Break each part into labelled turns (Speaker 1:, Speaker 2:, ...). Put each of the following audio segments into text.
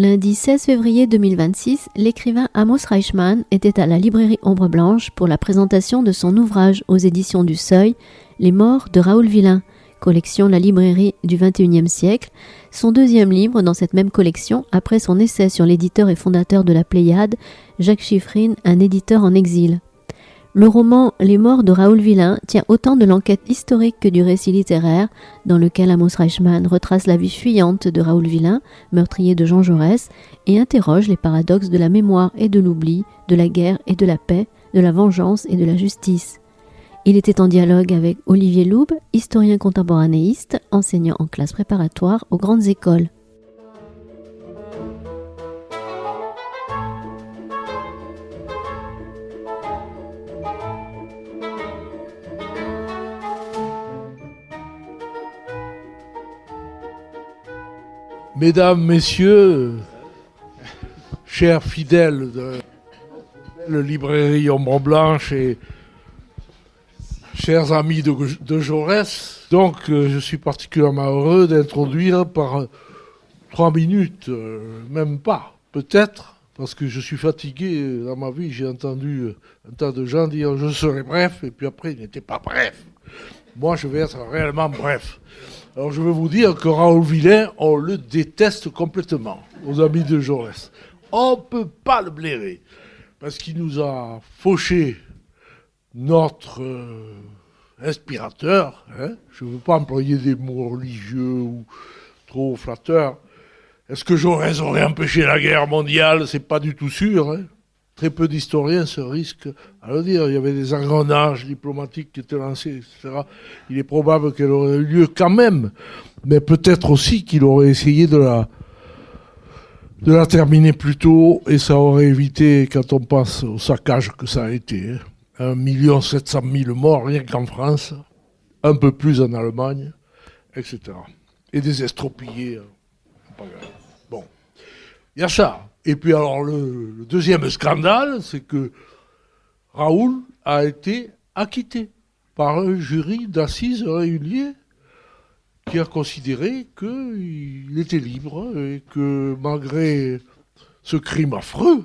Speaker 1: Lundi 16 février 2026, l'écrivain Amos Reichmann était à la librairie Ombre Blanche pour la présentation de son ouvrage aux éditions du Seuil, Les morts de Raoul Villain, collection La librairie du XXIe siècle, son deuxième livre dans cette même collection après son essai sur l'éditeur et fondateur de la Pléiade, Jacques Chiffrine, un éditeur en exil. Le roman Les morts de Raoul Villain tient autant de l'enquête historique que du récit littéraire, dans lequel Amos Reichmann retrace la vie fuyante de Raoul Villain, meurtrier de Jean Jaurès, et interroge les paradoxes de la mémoire et de l'oubli, de la guerre et de la paix, de la vengeance et de la justice. Il était en dialogue avec Olivier Loube, historien contemporanéiste, enseignant en classe préparatoire aux grandes écoles.
Speaker 2: Mesdames, Messieurs, chers fidèles de la librairie Ombre Blanche et chers amis de Jaurès, donc je suis particulièrement heureux d'introduire par 3 minutes, même pas, peut-être, parce que je suis fatigué dans ma vie, j'ai entendu un tas de gens dire « je serai bref » et puis après il n'était pas bref. Moi je vais être réellement bref. Alors je veux vous dire que Raoul Villain, on le déteste complètement, aux amis de Jaurès. On ne peut pas le blairer, parce qu'il nous a fauché notre inspirateur. Hein. Je ne veux pas employer des mots religieux ou trop flatteurs. Est-ce que Jaurès aurait empêché la guerre mondiale? C'est pas du tout sûr. Hein. Très peu d'historiens se risquent à le dire. Il y avait des engrenages diplomatiques qui étaient lancés, etc. Il est probable qu'elle aurait eu lieu quand même, mais peut-être aussi qu'il aurait essayé de la terminer plus tôt, et ça aurait évité, quand on pense au saccage que ça a été, 1 700 000 morts rien qu'en France, un peu plus en Allemagne, etc. Et des estropiés. Bon, il y a ça. Et puis alors le deuxième scandale, c'est que Raoul a été acquitté par un jury d'assises régulier qui a considéré qu'il était libre et que malgré ce crime affreux,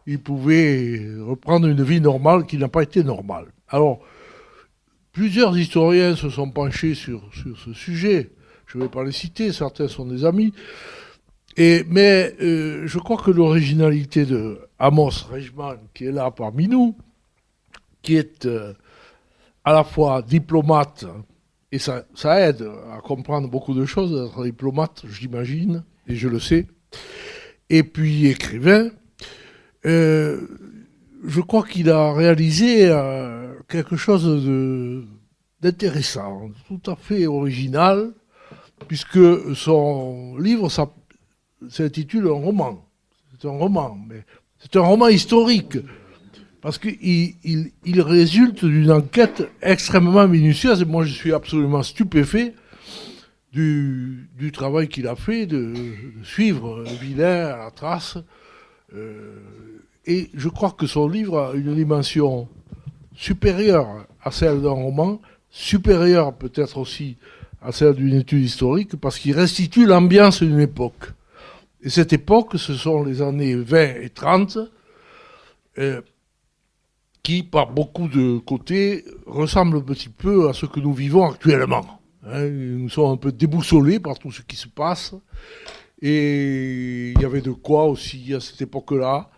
Speaker 2: il pouvait reprendre une vie normale qui n'a pas été normale. Alors, plusieurs historiens se sont penchés sur ce sujet. Je ne vais pas les citer, certains sont des amis. Mais je crois que l'originalité de Amos Reichmann, qui est là parmi nous, qui est à la fois diplomate, et ça aide à comprendre beaucoup de choses, d'être diplomate, j'imagine, et je le sais, et puis écrivain, je crois qu'il a réalisé quelque chose d'intéressant, tout à fait original, puisque son livre s'intitule un roman. C'est un roman, mais c'est un roman historique, parce qu'il résulte d'une enquête extrêmement minutieuse, et moi je suis absolument stupéfait du travail qu'il a fait de suivre Villain à la trace. Et je crois que son livre a une dimension supérieure à celle d'un roman, supérieure peut-être aussi à celle d'une étude historique, parce qu'il restitue l'ambiance d'une époque. Et cette époque, ce sont les années 20 et 30, qui, par beaucoup de côtés, ressemblent un petit peu à ce que nous vivons actuellement. Hein, nous sommes un peu déboussolés par tout ce qui se passe. Et il y avait de quoi aussi à cette époque-là.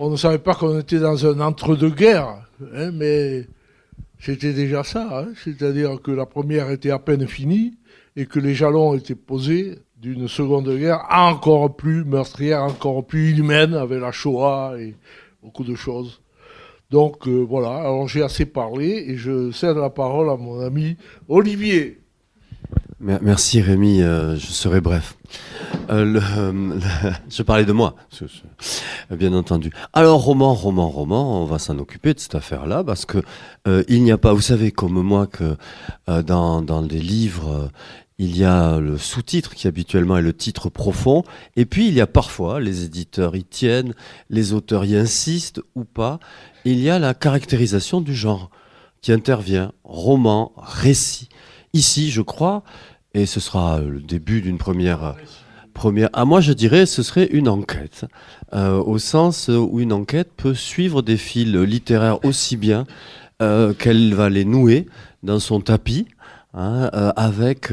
Speaker 2: On ne savait pas qu'on était dans un entre-deux-guerres, hein, mais c'était déjà ça. Hein, c'est-à-dire que la première était à peine finie et que les jalons étaient posés d'une seconde guerre encore plus meurtrière, encore plus inhumaine, avec la Shoah et beaucoup de choses. Donc voilà, alors j'ai assez parlé et je cède la parole à mon ami Olivier.
Speaker 3: Merci Rémi, je serai bref. Je parlais de moi, bien entendu. Alors roman, on va s'en occuper de cette affaire-là, parce que il n'y a pas, vous savez comme moi que dans des livres, il y a le sous-titre qui habituellement est le titre profond, et puis il y a parfois, les éditeurs y tiennent, les auteurs y insistent ou pas, il y a la caractérisation du genre qui intervient, roman, récit. Ici, je crois, et ce sera le début d'une première première. Ah, moi, je dirais ce serait une enquête, au sens où une enquête peut suivre des fils littéraires aussi bien qu'elle va les nouer dans son tapis. Avec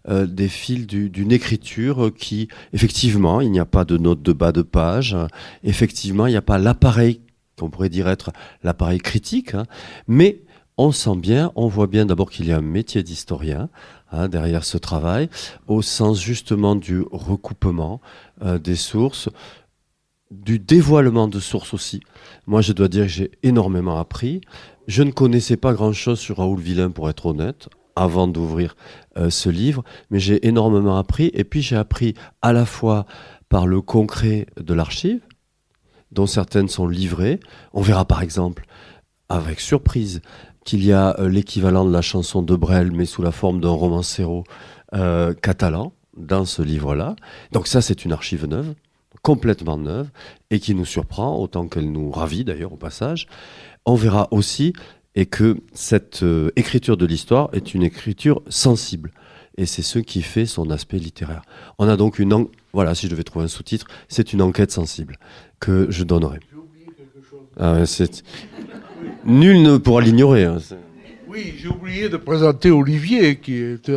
Speaker 3: des fils d'une écriture qui, effectivement, il n'y a pas de notes de bas de page, effectivement, il n'y a pas l'appareil qu'on pourrait dire être l'appareil critique, mais on sent bien, on voit bien d'abord qu'il y a un métier d'historien derrière ce travail, au sens justement du recoupement des sources, du dévoilement de sources aussi. Moi, je dois dire que j'ai énormément appris. Je ne connaissais pas grand-chose sur Raoul Villain, pour être honnête, avant d'ouvrir ce livre, mais j'ai énormément appris, et puis j'ai appris à la fois par le concret de l'archive, dont certaines sont livrées. On verra par exemple, avec surprise, qu'il y a l'équivalent de la chanson de Brel, mais sous la forme d'un romancero catalan, dans ce livre-là. Donc ça, c'est une archive neuve, complètement neuve, et qui nous surprend, autant qu'elle nous ravit d'ailleurs au passage. On verra aussi et que cette écriture de l'histoire est une écriture sensible. Et c'est ce qui fait son aspect littéraire. On a donc voilà, si je devais trouver un sous-titre, c'est une enquête sensible que je donnerai.
Speaker 2: J'ai oublié quelque chose.
Speaker 3: Nul ne pourra l'ignorer.
Speaker 2: Oui, j'ai oublié de présenter Olivier, qui est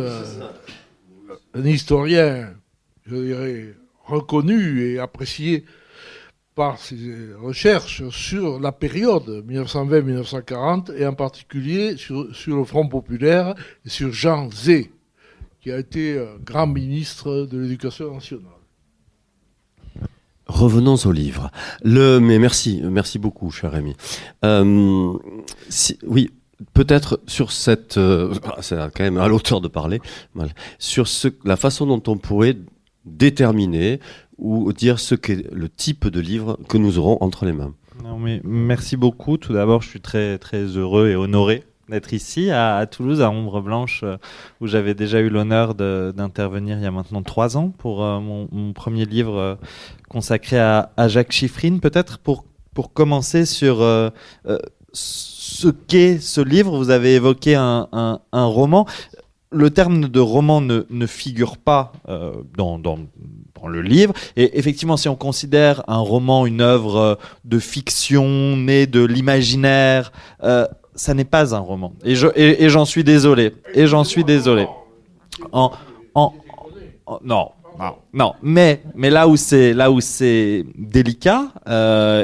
Speaker 2: un historien, je dirais, reconnu et apprécié par ses recherches sur la période 1920-1940 et en particulier sur le Front populaire et sur Jean Zay, qui a été grand ministre de l'Éducation nationale.
Speaker 3: Revenons au livre. Mais merci beaucoup, cher Rémi. Oui, peut-être sur cette, c'est quand même à l'auteur de parler, sur la façon dont on pourrait déterminer ou dire ce qu'est le type de livre que nous aurons entre les mains.
Speaker 4: Non, mais merci beaucoup. Tout d'abord, je suis très, très heureux et honoré d'être ici à Toulouse, à Ombre Blanche, où j'avais déjà eu l'honneur d'intervenir il y a maintenant 3 ans pour mon premier livre consacré à Jacques Chiffrine. Peut-être pour commencer sur ce qu'est ce livre, vous avez évoqué un roman. Le terme de roman ne figure pas dans le livre. Et effectivement, si on considère un roman une œuvre de fiction née de l'imaginaire, ça n'est pas un roman. Et j'en suis désolé. Non. Mais là où c'est délicat,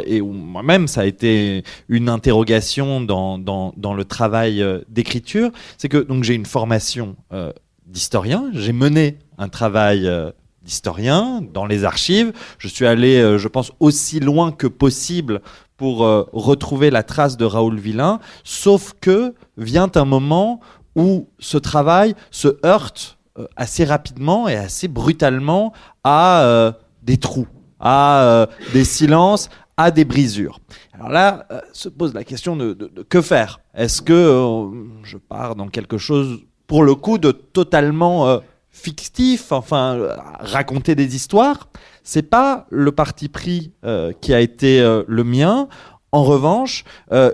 Speaker 4: et où moi-même ça a été une interrogation dans le travail d'écriture, c'est que donc j'ai une formation d'historien, j'ai mené un travail d'historien dans les archives, je suis allé, je pense, aussi loin que possible pour retrouver la trace de Raoul Villain, sauf que vient un moment où ce travail se heurte assez rapidement et assez brutalement à des trous, à des silences, à des brisures. Alors là, se pose la question de que faire. Est-ce que je pars dans quelque chose, pour le coup, de totalement fictif, enfin, raconter des histoires? C'est pas le parti pris qui a été le mien. En revanche,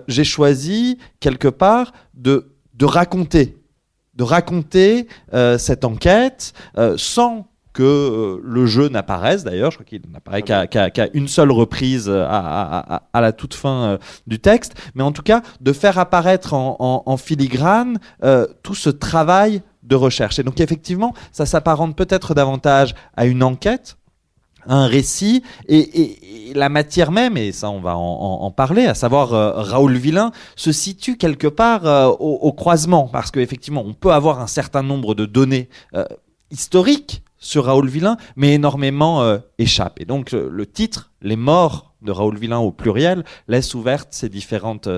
Speaker 4: j'ai choisi quelque part de raconter cette enquête sans que le jeu n'apparaisse. D'ailleurs, je crois qu'il n'apparaît qu'à une seule reprise à la toute fin du texte. Mais en tout cas, de faire apparaître en filigrane tout ce travail de recherche. Et donc effectivement, ça s'apparente peut-être davantage à une enquête, à un récit, et la matière même, et ça on va en parler, à savoir Raoul Villain, se situe quelque part au croisement, parce qu'effectivement, on peut avoir un certain nombre de données historiques sur Raoul Villain, mais énormément échappent. Et donc le titre, Les morts de Raoul Villain au pluriel, laisse ouvertes ces différentes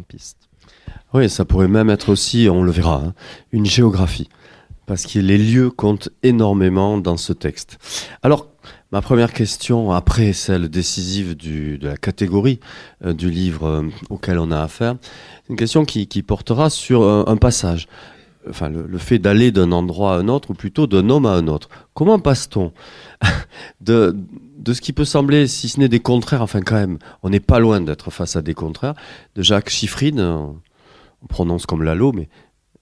Speaker 4: pistes.
Speaker 3: Oui, ça pourrait même être aussi, on le verra, une géographie, parce que les lieux comptent énormément dans ce texte. Alors, ma première question, après celle décisive de la catégorie du livre auquel on a affaire, c'est une question qui portera sur un passage. Enfin, le fait d'aller d'un endroit à un autre, ou plutôt d'un homme à un autre. Comment passe-t-on de ce qui peut sembler, si ce n'est des contraires, enfin quand même, on n'est pas loin d'être face à des contraires, de Jacques Chiffrine, on prononce comme Lalo, mais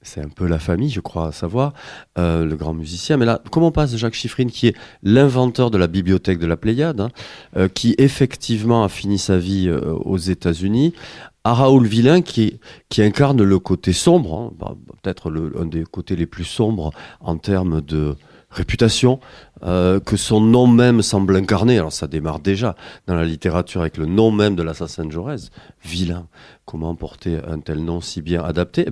Speaker 3: c'est un peu la famille, je crois, à savoir, le grand musicien. Mais là, comment on passe de Jacques Chiffrine, qui est l'inventeur de la bibliothèque de la Pléiade, qui effectivement a fini sa vie aux États-Unis, à Raoul Villain, qui incarne le côté sombre, peut-être un des côtés les plus sombres en termes de réputation, que son nom même semble incarner. Alors ça démarre déjà dans la littérature avec le nom même de l'assassin de Jaurès. Vilain, comment porter un tel nom si bien adapté?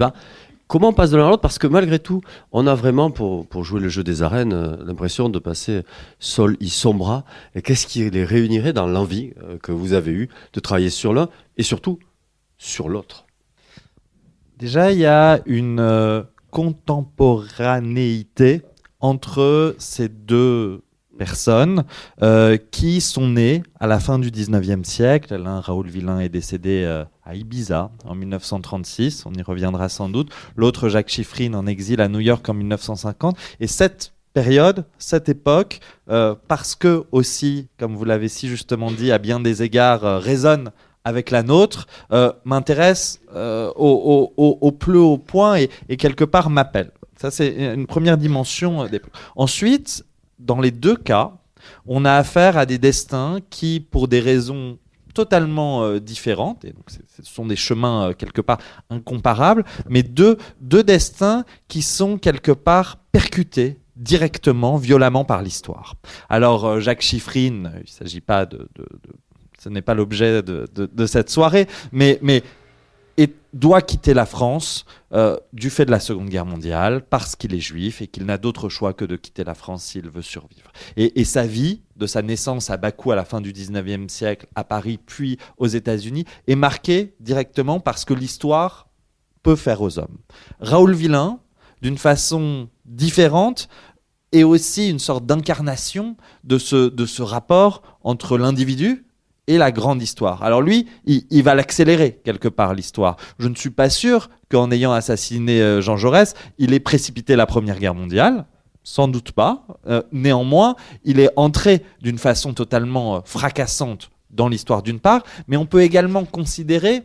Speaker 3: Comment on passe de l'un à l'autre? Parce que malgré tout, on a vraiment, pour jouer le jeu des arènes, l'impression de passer Sol y Sombra. Et qu'est-ce qui les réunirait dans l'envie que vous avez eue de travailler sur l'un et surtout sur l'autre?
Speaker 4: Déjà, il y a une contemporanéité entre ces deux personnes qui sont nées à la fin du 19e siècle. L'un, Raoul Villain, est décédé à Ibiza en 1936, on y reviendra sans doute. L'autre, Jacques Chiffrine, en exil à New York en 1950. Et cette période, cette époque, parce que aussi, comme vous l'avez si justement dit, à bien des égards, résonne avec la nôtre, m'intéresse au plus haut point et quelque part m'appelle. Ça, c'est une première dimension d'époque. Ensuite, dans les deux cas, on a affaire à des destins qui, pour des raisons totalement différentes, et donc ce sont des chemins quelque part incomparables, mais deux destins qui sont quelque part percutés directement, violemment par l'histoire. Alors, Jacques Chiffrine, il ne s'agit pas ce n'est pas l'objet de cette soirée, mais doit quitter la France du fait de la Seconde Guerre mondiale parce qu'il est juif et qu'il n'a d'autre choix que de quitter la France s'il veut survivre. Et sa vie, de sa naissance à Bakou à la fin du 19e siècle, à Paris, puis aux États-Unis, est marquée directement parce que l'histoire peut faire aux hommes. Raoul Villain, d'une façon différente, est aussi une sorte d'incarnation de ce rapport entre l'individu et la grande histoire. Alors lui, il va l'accélérer quelque part, l'histoire. Je ne suis pas sûr qu'en ayant assassiné Jean Jaurès, il ait précipité la Première Guerre mondiale. Sans doute pas. Néanmoins, il est entré d'une façon totalement fracassante dans l'histoire d'une part, mais on peut également considérer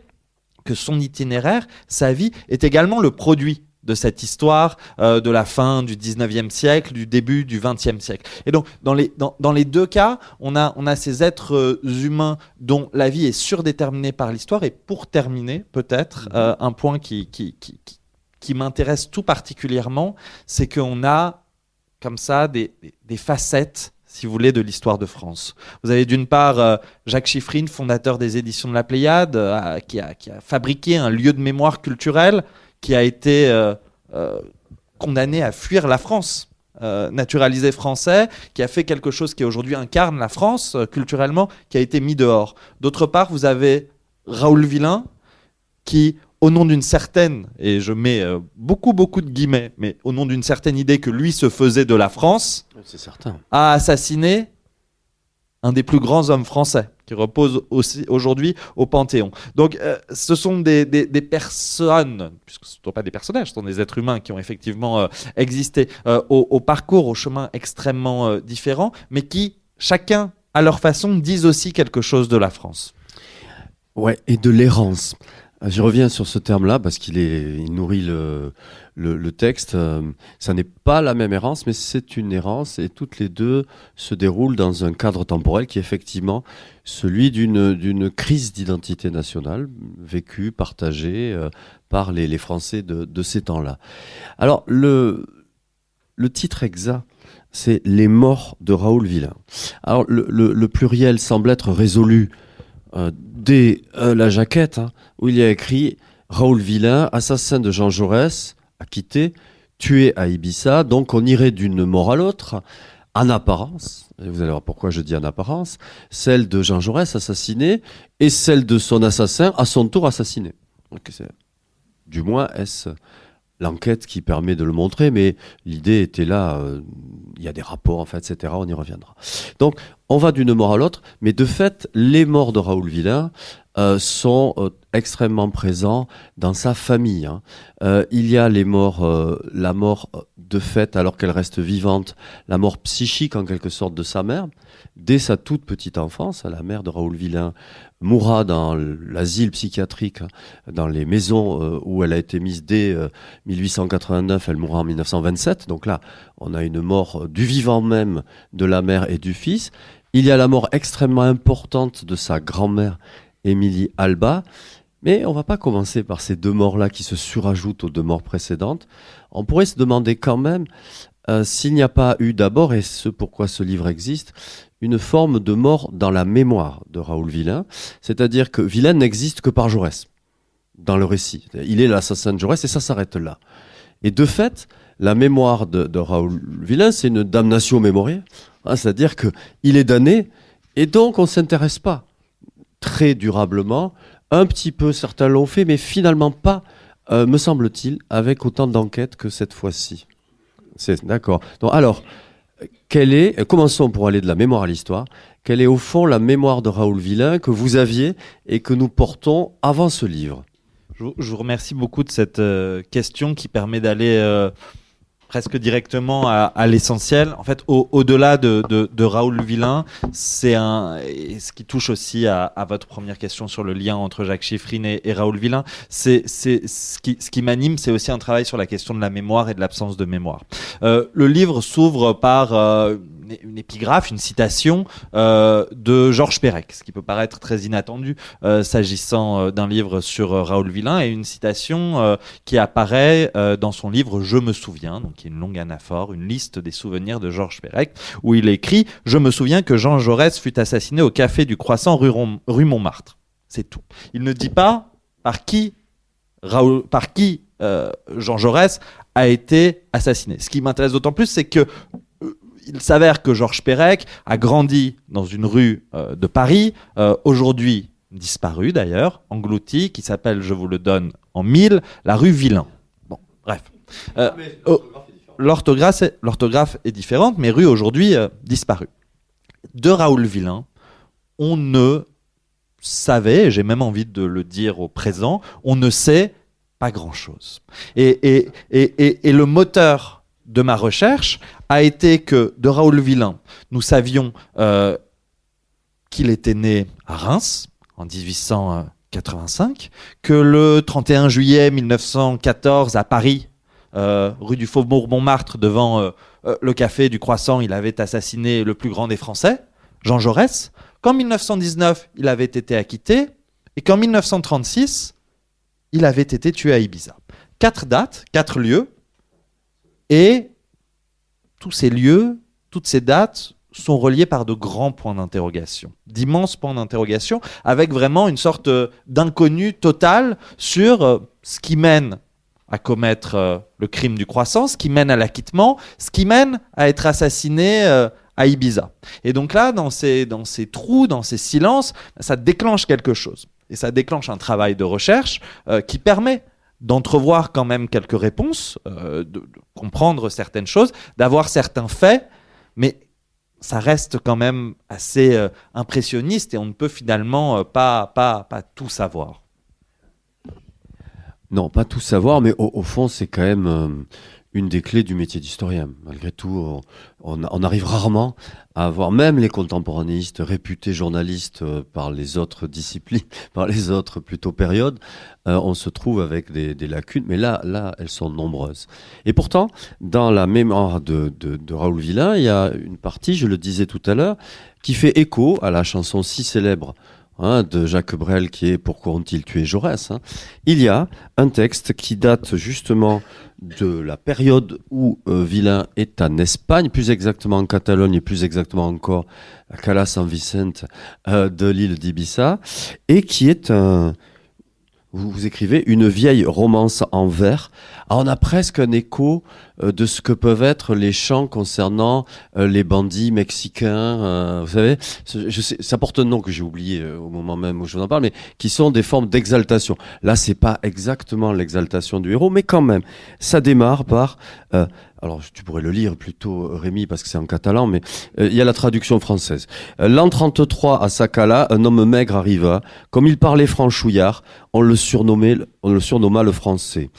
Speaker 4: que son itinéraire, sa vie, est également le produit de cette histoire de la fin du 19e siècle, du début du 20e siècle. Et donc, dans les deux cas, on a ces êtres humains dont la vie est surdéterminée par l'histoire. Et pour terminer, peut-être, un point qui m'intéresse tout particulièrement, c'est qu'on a comme ça des facettes, si vous voulez, de l'histoire de France. Vous avez d'une part Jacques Chiffrine, fondateur des éditions de la Pléiade, qui a fabriqué un lieu de mémoire culturelle, qui a été condamné à fuir la France, naturalisé français, qui a fait quelque chose qui aujourd'hui incarne la France culturellement, qui a été mis dehors. D'autre part, vous avez Raoul Villain, qui, au nom d'une certaine, et je mets beaucoup de guillemets, mais au nom d'une certaine idée que lui se faisait de la France,
Speaker 3: c'est certain,
Speaker 4: a assassiné un des plus grands hommes français, qui repose aussi aujourd'hui au Panthéon. Donc, ce sont des personnes, puisque ce ne sont pas des personnages, ce sont des êtres humains qui ont effectivement existé au parcours, au chemin extrêmement différents, mais qui, chacun à leur façon, disent aussi quelque chose de la France.
Speaker 3: Ouais, et de l'errance. Je reviens sur ce terme-là parce qu'il nourrit le texte. Ça n'est pas la même errance, mais c'est une errance et toutes les deux se déroulent dans un cadre temporel qui est effectivement celui d'une crise d'identité nationale vécue, partagée par les Français de ces temps-là. Alors, le titre exact, c'est « Les morts de Raoul Villain ». Alors, le pluriel semble être résolu dès la jaquette, où il y a écrit « Raoul Villain, assassin de Jean Jaurès, acquitté, tué à Ibiza ». Donc on irait d'une mort à l'autre, en apparence, et vous allez voir pourquoi je dis en apparence, celle de Jean Jaurès assassiné et celle de son assassin à son tour assassiné. Donc du moins, est-ce l'enquête qui permet de le montrer, mais l'idée était là, il y a des rapports, en fait, etc., on y reviendra. Donc, on va d'une mort à l'autre, mais de fait, les morts de Raoul Villain sont extrêmement présents dans sa famille. Hein. Il y a les morts, la mort de fait alors qu'elle reste vivante, la mort psychique en quelque sorte de sa mère. Dès sa toute petite enfance, la mère de Raoul Villain mourra dans l'asile psychiatrique, hein, dans les maisons où elle a été mise dès 1889, elle mourra en 1927. Donc là, on a une mort du vivant même de la mère et du fils. Il y a la mort extrêmement importante de sa grand-mère, Émilie Alba. Mais on va pas commencer par ces deux morts-là qui se surajoutent aux deux morts précédentes. On pourrait se demander quand même s'il n'y a pas eu d'abord, et ce pourquoi ce livre existe, une forme de mort dans la mémoire de Raoul Villain. C'est-à-dire que Villain n'existe que par Jaurès dans le récit. Il est l'assassin de Jaurès et ça s'arrête là. Et de fait, la mémoire de Raoul Villain, c'est une damnatio memoriae. Hein, c'est-à-dire qu'il est damné et donc on ne s'intéresse pas très durablement. Un petit peu, certains l'ont fait, mais finalement pas, me semble-t-il, avec autant d'enquêtes que cette fois-ci. D'accord. Donc, alors, commençons pour aller de la mémoire à l'histoire, quelle est au fond la mémoire de Raoul Villain que vous aviez et que nous portons avant ce livre ?
Speaker 4: Je vous remercie beaucoup de cette question qui permet d'aller presque directement à l'essentiel. En fait, au-delà de Raoul Villain, et ce qui touche aussi à votre première question sur le lien entre Jacques Chiffrine et Raoul Villain, c'est ce qui m'anime, c'est aussi un travail sur la question de la mémoire et de l'absence de mémoire. Le livre s'ouvre par une épigraphe, une citation de Georges Perec, ce qui peut paraître très inattendu s'agissant d'un livre sur Raoul Villain, et une citation qui apparaît dans son livre Je me souviens, donc qui est une longue anaphore, une liste des souvenirs de Georges Perec, où il écrit « Je me souviens que Jean Jaurès fut assassiné au café du Croissant rue Montmartre ». C'est tout. Il ne dit pas par qui Jean Jaurès a été assassiné. Ce qui m'intéresse d'autant plus, c'est que il s'avère que Georges Perec a grandi dans une rue de Paris, aujourd'hui disparue d'ailleurs, engloutie, qui s'appelle, je vous le donne en mille, la rue Villain. Bon, bref. L'orthographe est différente, mais rue aujourd'hui disparue. De Raoul Villain, on ne savait, et j'ai même envie de le dire au présent, on ne sait pas grand-chose. Et le moteur de ma recherche a été que de Raoul Villain, nous savions qu'il était né à Reims en 1885, que le 31 juillet 1914 à Paris, rue du Faubourg Montmartre, devant le café du Croissant, il avait assassiné le plus grand des Français, Jean Jaurès, qu'en 1919, il avait été acquitté, et qu'en 1936, il avait été tué à Ibiza. 4 dates, 4 lieux, et tous ces lieux, toutes ces dates sont reliées par de grands points d'interrogation, d'immenses points d'interrogation, avec vraiment une sorte d'inconnu total sur ce qui mène à commettre le crime du Croissant, ce qui mène à l'acquittement, ce qui mène à être assassiné à Ibiza. Et donc là, dans ces trous, dans ces silences, ça déclenche quelque chose. Et ça déclenche un travail de recherche qui permet d'entrevoir quand même quelques réponses, de comprendre certaines choses, d'avoir certains faits, mais ça reste quand même assez impressionniste et on ne peut finalement pas tout savoir.
Speaker 3: Non, pas tout savoir, mais au fond, c'est quand même une des clés du métier d'historien. Malgré tout, on arrive rarement à avoir, même les contemporanéistes réputés journalistes par les autres disciplines, par les autres plutôt périodes, on se trouve avec des lacunes, mais là, elles sont nombreuses. Et pourtant, dans la mémoire de Raoul Villain, il y a une partie, je le disais tout à l'heure, qui fait écho à la chanson si célèbre de Jacques Brel qui est « Pourquoi ont-ils tué Jaurès ?» Il y a un texte qui date justement de la période où Villain est en Espagne, plus exactement en Catalogne et plus exactement encore à Cala San Vicente de l'île d'Ibiza, et qui est vous écrivez une vieille romance en vers. Alors on a presque un écho de ce que peuvent être les chants concernant les bandits mexicains, vous savez, je sais, ça porte un nom que j'ai oublié au moment même où je vous en parle, mais qui sont des formes d'exaltation. Là, c'est pas exactement l'exaltation du héros, mais quand même, ça démarre par... alors, tu pourrais le lire plutôt, Rémi, parce que c'est en catalan, mais il y a la traduction française. L'an 33, à Sakala, un homme maigre arriva. Comme il parlait franchouillard, on le surnomma le Français.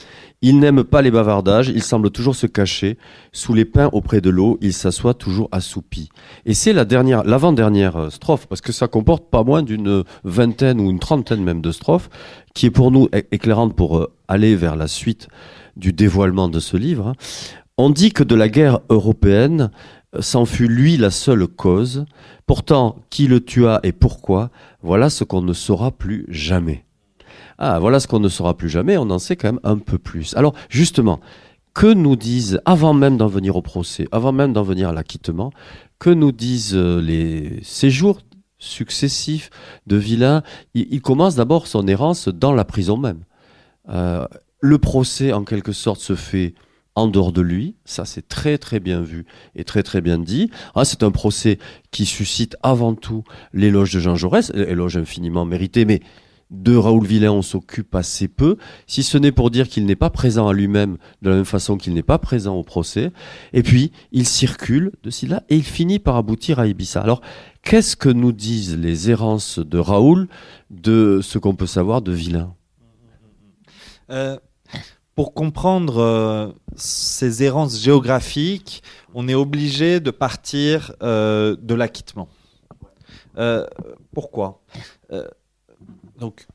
Speaker 3: Il n'aime pas les bavardages, il semble toujours se cacher. Sous les pins auprès de l'eau, il s'assoit toujours assoupi. Et c'est l'avant-dernière strophe, parce que ça comporte pas moins d'une vingtaine ou une trentaine même de strophes, qui est pour nous éclairante pour aller vers la suite du dévoilement de ce livre. On dit que de la guerre européenne s'en fut lui la seule cause. Pourtant, qui le tua et pourquoi, voilà ce qu'on ne saura plus jamais. Ah, voilà ce qu'on ne saura plus jamais, on en sait quand même un peu plus. Alors, justement, que nous disent, avant même d'en venir au procès, avant même d'en venir à l'acquittement, que nous disent les séjours successifs de Vilain? Il commence d'abord son errance dans la prison même. Le procès, en quelque sorte, se fait en dehors de lui, ça c'est très très bien vu et très très bien dit. C'est un procès qui suscite avant tout l'éloge de Jean Jaurès, éloge infiniment mérité, mais de Raoul Vilain on s'occupe assez peu, si ce n'est pour dire qu'il n'est pas présent à lui-même de la même façon qu'il n'est pas présent au procès, et puis il circule de ci là et il finit par aboutir à Ibiza. Alors qu'est-ce que nous disent les errances de Raoul de ce qu'on peut savoir de Vilain?
Speaker 4: Pour comprendre ces errances géographiques, on est obligé de partir de l'acquittement. Pourquoi? Donc,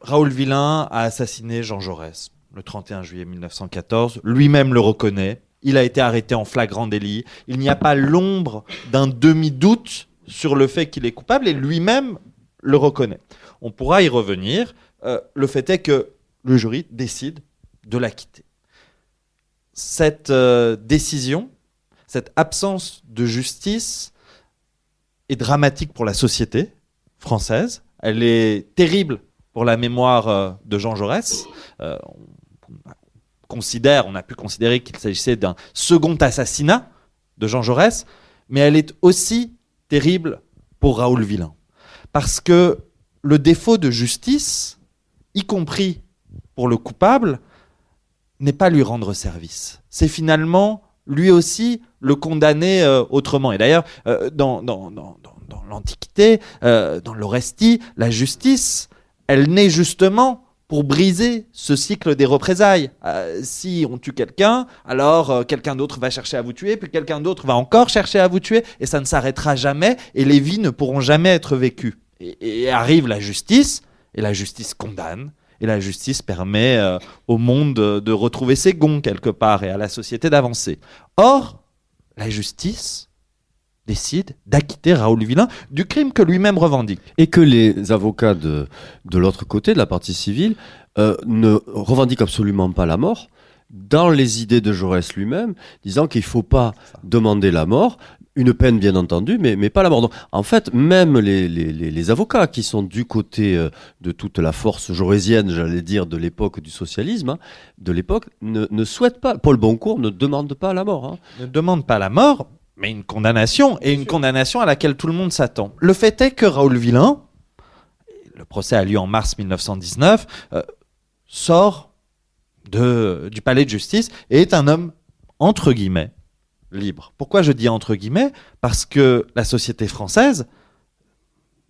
Speaker 4: Raoul Vilain a assassiné Jean Jaurès le 31 juillet 1914. Lui-même le reconnaît. Il a été arrêté en flagrant délit. Il n'y a pas l'ombre d'un demi-doute sur le fait qu'il est coupable et lui-même le reconnaît. On pourra y revenir. Le fait est que le jury décide de l'acquitter. Cette décision, cette absence de justice est dramatique pour la société française. Elle est terrible pour la mémoire de Jean Jaurès. On a pu considérer qu'il s'agissait d'un second assassinat de Jean Jaurès, mais elle est aussi terrible pour Raoul Vilain. Parce que le défaut de justice, y compris pour le coupable, n'est pas lui rendre service. C'est finalement, lui aussi, le condamner autrement. Et d'ailleurs, dans l'Antiquité, dans l'Orestie, la justice, elle naît justement pour briser ce cycle des représailles. Si on tue quelqu'un, alors quelqu'un d'autre va chercher à vous tuer, puis quelqu'un d'autre va encore chercher à vous tuer, et ça ne s'arrêtera jamais, et les vies ne pourront jamais être vécues. Et arrive la justice, et la justice condamne, et la justice permet au monde de retrouver ses gonds quelque part, et à la société d'avancer. Or, la justice décide d'acquitter Raoul Vilain du crime que lui-même revendique.
Speaker 3: Et que les avocats de l'autre côté, de la partie civile, ne revendiquent absolument pas la mort, dans les idées de Jaurès lui-même, disant qu'il ne faut pas demander la mort, une peine bien entendu, mais pas la mort. Donc, en fait, même les avocats qui sont du côté de toute la force jaurésienne, j'allais dire, de l'époque du socialisme, de l'époque, ne souhaitent pas, Paul Boncourt ne demande pas la mort.
Speaker 4: Ne demande pas la mort, mais une condamnation, et une condamnation à laquelle tout le monde s'attend. Le fait est que Raoul Vilain, le procès a lieu en mars 1919, sort du palais de justice et est un homme, entre guillemets, libre. Pourquoi je dis entre guillemets? Parce que la société française,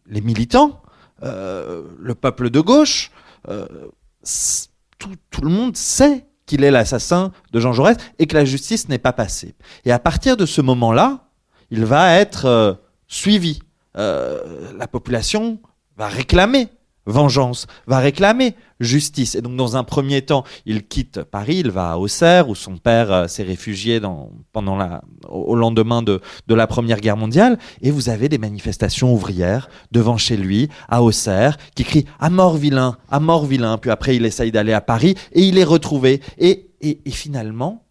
Speaker 4: les militants, le peuple de gauche, tout le monde sait qu'il est l'assassin de Jean Jaurès et que la justice n'est pas passée. Et à partir de ce moment-là, il va être suivi. La population va réclamer vengeance, va réclamer justice. Et donc, dans un premier temps, il quitte Paris, il va à Auxerre, où son père s'est réfugié au lendemain de la Première Guerre mondiale. Et vous avez des manifestations ouvrières devant chez lui, à Auxerre, qui crient « À mort Vilain !» Puis après, il essaye d'aller à Paris et il est retrouvé. Et finalement,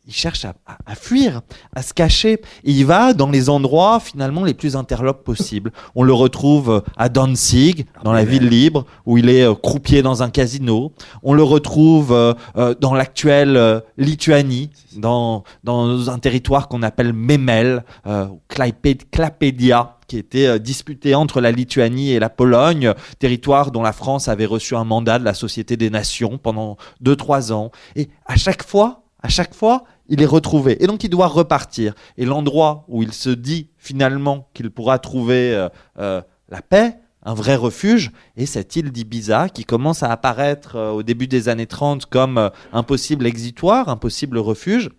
Speaker 4: il cherche à fuir, à se cacher. Et il va dans les endroits finalement les plus interlopes possibles. On le retrouve à Danzig, dans la ville libre, où il est croupier dans un casino. On le retrouve dans l'actuelle Lituanie, dans un territoire qu'on appelle Memel, Klaipėda, qui était disputé entre la Lituanie et la Pologne, territoire dont la France avait reçu un mandat de la Société des Nations pendant 2-3 ans. Et à chaque fois, il est retrouvé. Et donc, il doit repartir. Et l'endroit où il se dit finalement qu'il pourra trouver la paix, un vrai refuge, est cette île d'Ibiza qui commence à apparaître au début des années 30 comme un possible exitoire, un possible refuge.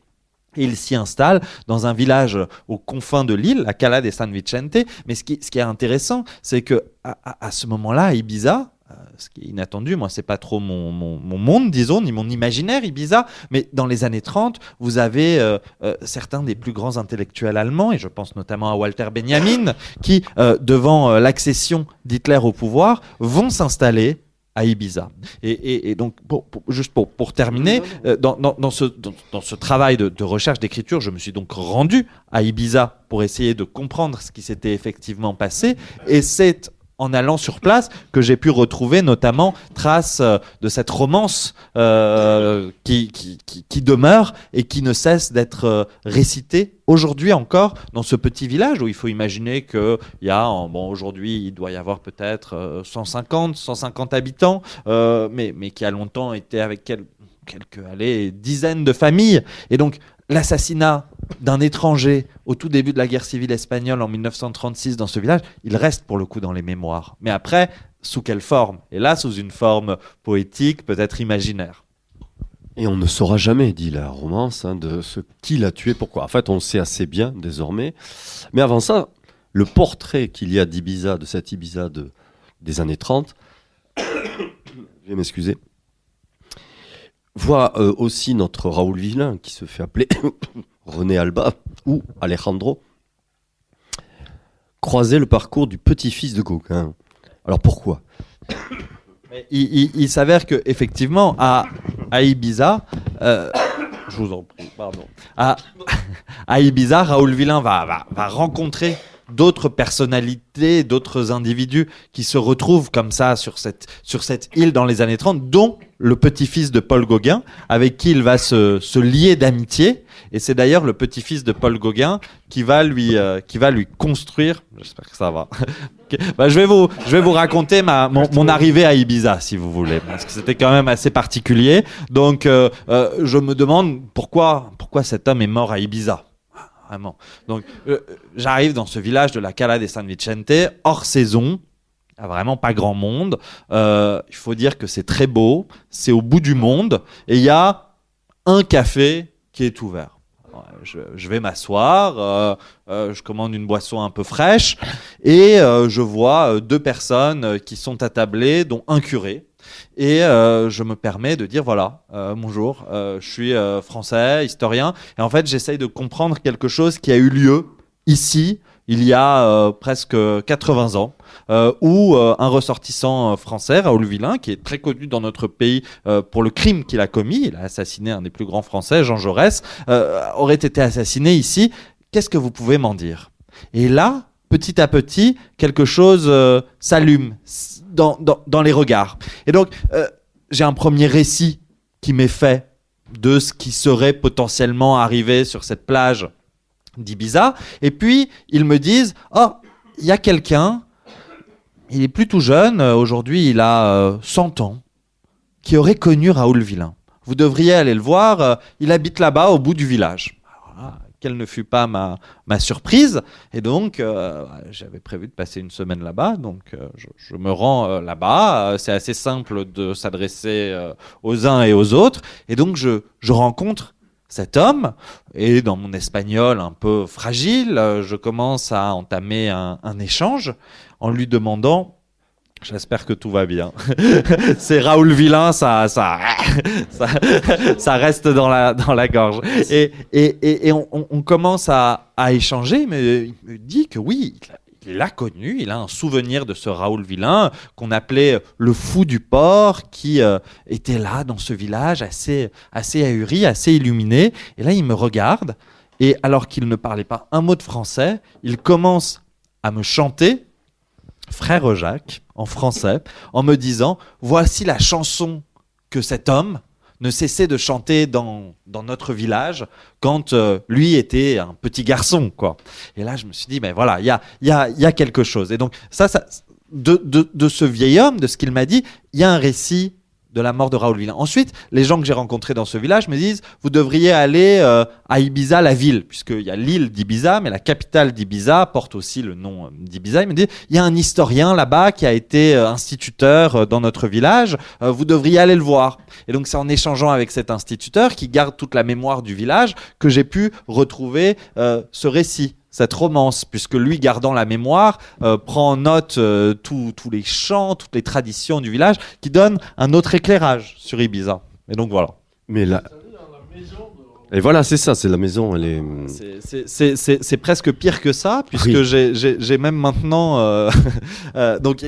Speaker 4: Et il s'y installe dans un village aux confins de l'île, la Cala de San Vicente. Mais ce qui est intéressant, c'est que à ce moment-là, à Ibiza, ce qui est inattendu, moi c'est pas trop mon monde, disons, ni mon imaginaire Ibiza, mais dans les années 30, vous avez certains des plus grands intellectuels allemands, et je pense notamment à Walter Benjamin, qui, devant l'accession d'Hitler au pouvoir, vont s'installer à Ibiza. Et donc, juste pour terminer, dans ce travail de recherche, d'écriture, je me suis donc rendu à Ibiza pour essayer de comprendre ce qui s'était effectivement passé, et c'est en allant sur place que j'ai pu retrouver notamment traces de cette romance qui demeure et qui ne cesse d'être récitée aujourd'hui encore dans ce petit village où il faut imaginer qu'il y a, aujourd'hui il doit y avoir peut-être 150 habitants, mais qui a longtemps été avec quelques dizaines de familles. Et donc l'assassinat d'un étranger au tout début de la guerre civile espagnole en 1936 dans ce village, il reste pour le coup dans les mémoires. Mais après, sous quelle forme ? Et là, sous une forme poétique, peut-être imaginaire.
Speaker 3: Et on ne saura jamais, dit la romance, de ce qui l'a tué, pourquoi. En fait, on le sait assez bien désormais. Mais avant ça, le portrait qu'il y a d'Ibiza, de cette Ibiza des années 30, je vais m'excuser, voit aussi notre Raoul Villain, qui se fait appeler René Alba ou Alejandro, croiser le parcours du petit-fils de Gauguin. Alors pourquoi ?
Speaker 4: Il s'avère que effectivement à Ibiza, je vous en prie, pardon. À Ibiza, Raoul Villain va rencontrer d'autres personnalités, d'autres individus qui se retrouvent comme ça sur cette île dans les années 30, dont le petit-fils de Paul Gauguin, avec qui il va se lier d'amitié. Et c'est d'ailleurs le petit-fils de Paul Gauguin qui va lui construire. J'espère que ça va. Je vais vous raconter mon arrivée à Ibiza, si vous voulez, parce que c'était quand même assez particulier. Donc, je me demande pourquoi cet homme est mort à Ibiza. Vraiment. Donc, j'arrive dans ce village de la Cala de San Vicente, hors saison. Il n'y a vraiment pas grand monde. Il faut dire que c'est très beau. C'est au bout du monde. Et il y a un café qui est ouvert. Je vais m'asseoir. Je commande une boisson un peu fraîche. Et je vois 2 personnes qui sont attablées, dont un curé. Et je me permets de dire voilà, bonjour, je suis français, historien, et en fait j'essaye de comprendre quelque chose qui a eu lieu ici il y a presque 80 ans, où un ressortissant français, Raoul Villain, qui est très connu dans notre pays pour le crime qu'il a commis, il a assassiné un des plus grands Français, Jean Jaurès, aurait été assassiné ici. Qu'est-ce que vous pouvez m'en dire ? Et là, petit à petit, quelque chose s'allume dans les regards. Et donc, j'ai un premier récit qui m'est fait de ce qui serait potentiellement arrivé sur cette plage d'Ibiza. Et puis, ils me disent « Oh, il y a quelqu'un, il est plus tout jeune, aujourd'hui il a 100 ans, qui aurait connu Raoul Villain. Vous devriez aller le voir, il habite là-bas au bout du village. » Quelle ne fut pas ma surprise. Et donc, j'avais prévu de passer une semaine là-bas. Donc, je me rends là-bas. C'est assez simple de s'adresser aux uns et aux autres. Et donc, je rencontre cet homme. Et dans mon espagnol un peu fragile, je commence à entamer un échange en lui demandant... J'espère que tout va bien. C'est Raoul Villain, ça reste dans la gorge. Et on commence à échanger, mais il me dit que oui, il l'a connu, il a un souvenir de ce Raoul Villain qu'on appelait le fou du port, qui était là dans ce village assez ahuri, assez illuminé. Et là, il me regarde, et alors qu'il ne parlait pas un mot de français, il commence à me chanter Frère Jacques en français, en me disant « Voici la chanson que cet homme ne cessait de chanter dans notre village quand lui était un petit garçon, quoi. » Et là, je me suis dit, ben voilà, il y a quelque chose. Et donc, ça de ce vieil homme, de ce qu'il m'a dit, il y a un récit de la mort de Raoul Villain. Ensuite, les gens que j'ai rencontrés dans ce village me disent, vous devriez aller à Ibiza, la ville, puisqu'il y a l'île d'Ibiza, mais la capitale d'Ibiza porte aussi le nom d'Ibiza. Il me dit, il y a un historien là-bas qui a été instituteur dans notre village, vous devriez aller le voir. Et donc, c'est en échangeant avec cet instituteur qui garde toute la mémoire du village que j'ai pu retrouver ce récit, cette romance, puisque lui, gardant la mémoire, prend en note tous les chants, toutes les traditions du village, qui donnent un autre éclairage sur Ibiza. Et donc voilà.
Speaker 3: Mais là... Et voilà, c'est ça, c'est la maison, elle est...
Speaker 4: C'est presque pire que ça, puisque oui. j'ai même maintenant... donc,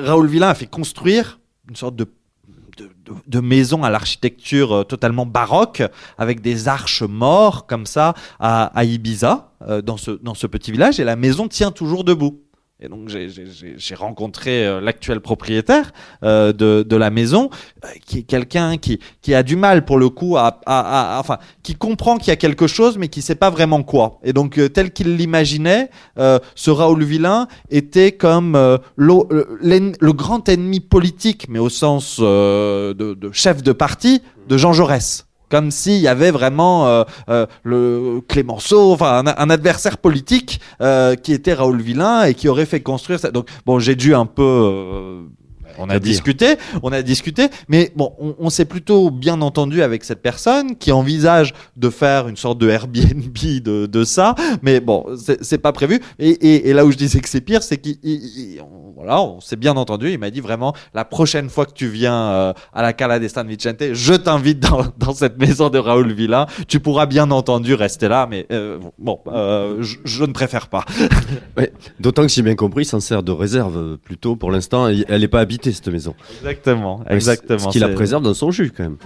Speaker 4: Raoul Villain a fait construire une sorte de maison à l'architecture totalement baroque, avec des arches morts comme ça à Ibiza, dans ce petit village, et la maison tient toujours debout. Et donc j'ai rencontré l'actuel propriétaire de la maison, qui est quelqu'un qui a du mal pour le coup enfin, qui comprend qu'il y a quelque chose mais qui sait pas vraiment quoi. Et donc tel qu'il l'imaginait, ce Raoul Villain était comme le grand ennemi politique, mais au sens de chef de parti, de Jean Jaurès. Comme s'il y avait vraiment le Clémenceau, enfin un adversaire politique qui était Raoul Villain et qui aurait fait construire ça. Donc bon, j'ai dû un peu... On a discuté, mais bon, on s'est plutôt bien entendu avec cette personne qui envisage de faire une sorte de Airbnb de ça, mais bon, c'est pas prévu. Et là où je disais que c'est pire, c'est on s'est bien entendu. Il m'a dit vraiment, la prochaine fois que tu viens à la Cala de San Vicente, je t'invite dans cette maison de Raoul Villain. Tu pourras bien entendu rester là, mais je ne préfère pas.
Speaker 3: Ouais, d'autant que j'ai bien compris, il s'en sert de réserve plutôt pour l'instant. Elle n'est pas habitée, cette maison.
Speaker 4: Exactement.
Speaker 3: Ce qui la préserve dans son jus quand même.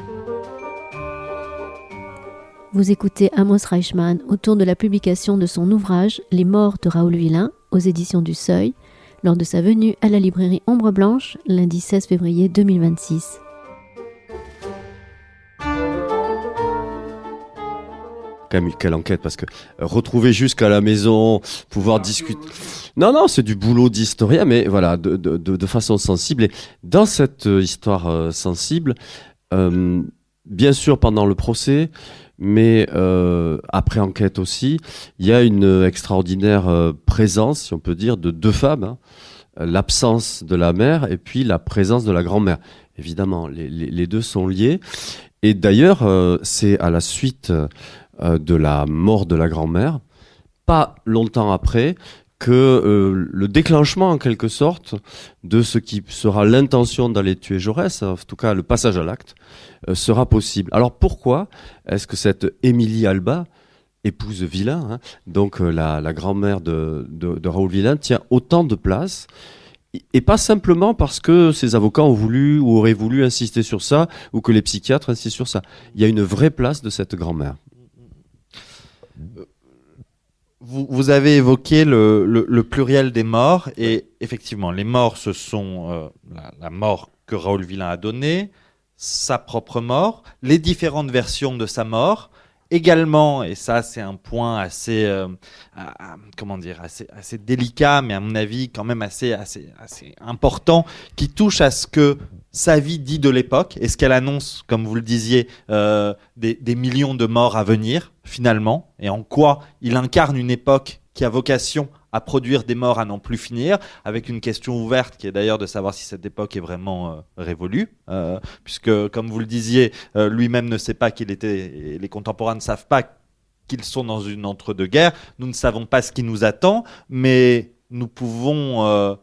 Speaker 1: Vous écoutez Amos Reichmann autour de la publication de son ouvrage Les morts de Raoul Villain aux éditions du Seuil, lors de sa venue à la librairie Ombre Blanche, lundi 16 février 2026.
Speaker 3: Quand même, quelle enquête, parce que retrouver jusqu'à la maison, pouvoir discuter... Non, c'est du boulot d'historien, mais voilà, de façon sensible. Et dans cette histoire sensible, bien sûr pendant le procès, mais après enquête aussi, il y a une extraordinaire présence, si on peut dire, de deux femmes, hein. L'absence de la mère et puis la présence de la grand-mère. Évidemment, les deux sont liés. Et d'ailleurs, c'est à la suite de la mort de la grand-mère, pas longtemps après, que le déclenchement en quelque sorte de ce qui sera l'intention d'aller tuer Jaurès, en tout cas le passage à l'acte, sera possible. Alors pourquoi est-ce que cette Émilie Alba, épouse Villain, hein, donc la grand-mère de Raoul Villain, tient autant de place, et pas simplement parce que ses avocats ont voulu ou auraient voulu insister sur ça, ou que les psychiatres insistent sur ça. Il y a une vraie place de cette grand-mère.
Speaker 4: Vous avez évoqué le pluriel des morts, et effectivement, les morts, ce sont la mort que Raoul Villain a donnée, sa propre mort, les différentes versions de sa mort, également, et ça c'est un point assez délicat, mais à mon avis quand même assez important, qui touche à ce que sa vie dit de l'époque, et ce qu'elle annonce, comme vous le disiez, des millions de morts à venir, finalement, et en quoi il incarne une époque qui a vocation à produire des morts à n'en plus finir, avec une question ouverte qui est d'ailleurs de savoir si cette époque est vraiment révolue, puisque, comme vous le disiez, lui-même ne sait pas qu'il était, et les contemporains ne savent pas qu'ils sont dans une entre-deux-guerres. Nous ne savons pas ce qui nous attend, mais nous pouvons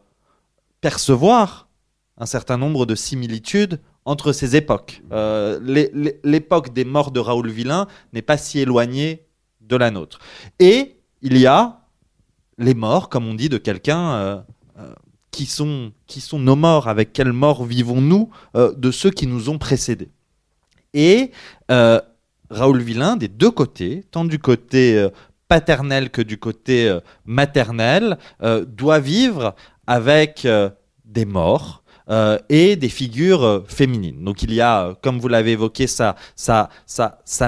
Speaker 4: percevoir un certain nombre de similitudes entre ces époques. L'époque des morts de Raoul Villain n'est pas si éloignée de la nôtre. Et il y a les morts, comme on dit de quelqu'un, qui sont nos morts, avec quelle mort vivons-nous de ceux qui nous ont précédés. Et Raoul Villain, des deux côtés, tant du côté paternel que du côté maternel, doit vivre avec des morts et des figures féminines. Donc il y a, comme vous l'avez évoqué, sa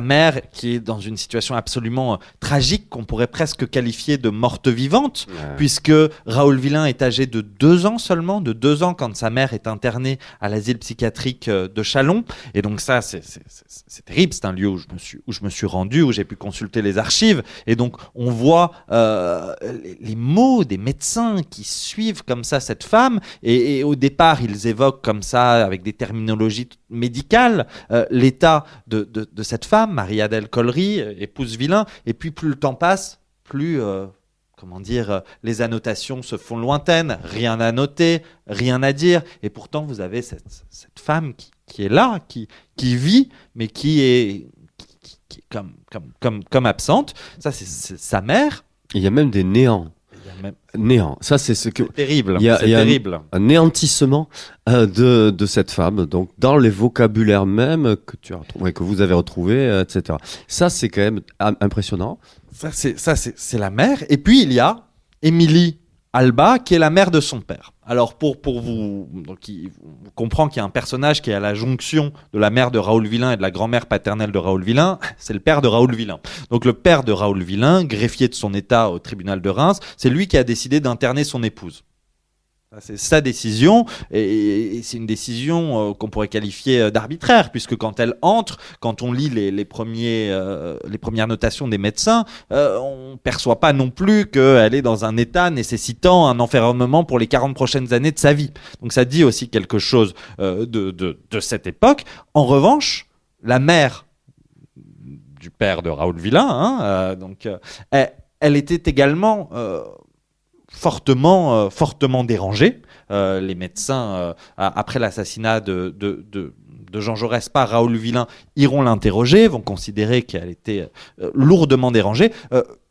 Speaker 4: mère qui est dans une situation absolument tragique, qu'on pourrait presque qualifier de morte vivante, puisque Raoul Villain est âgé de 2 ans seulement, de 2 ans quand sa mère est internée à l'asile psychiatrique de Châlons. Et donc ça, c'est terrible, c'est un lieu où je me suis rendu, où j'ai pu consulter les archives. Et donc on voit les mots des médecins qui suivent comme ça cette femme, et au départ, ils évoquent comme ça, avec des terminologies médicales, l'état de cette femme, Marie-Adèle Collery, épouse Villain. Et puis plus le temps passe, plus les annotations se font lointaines, rien à noter, rien à dire. Et pourtant, vous avez cette femme qui est là, qui vit, mais qui est comme absente. Ça, c'est sa mère.
Speaker 3: Il y a même des néants. Néant. Ça, c'est
Speaker 4: terrible.
Speaker 3: Il y a
Speaker 4: terrible.
Speaker 3: Un néantissement de cette femme, donc dans les vocabulaires même que vous avez retrouvés, etc. Ça, c'est quand même impressionnant.
Speaker 4: Ça, c'est la mère. Et puis il y a Émilie Alba, qui est la mère de son père. Alors pour vous, donc vous comprend qu'il y a un personnage qui est à la jonction de la mère de Raoul Villain et de la grand-mère paternelle de Raoul Villain, c'est le père de Raoul Villain. Donc le père de Raoul Villain, greffier de son état au tribunal de Reims, c'est lui qui a décidé d'interner son épouse. C'est sa décision, et c'est une décision qu'on pourrait qualifier d'arbitraire, puisque quand elle entre, quand on lit les premières notations des médecins, on ne perçoit pas non plus qu'elle est dans un état nécessitant un enfermement pour les 40 prochaines années de sa vie. Donc ça dit aussi quelque chose de cette époque. En revanche, la mère du père de Raoul Villain, elle était également... fortement dérangé. Les médecins, après l'assassinat de Jean Jaurès par Raoul Villain, iront l'interroger, vont considérer qu'elle était lourdement dérangée.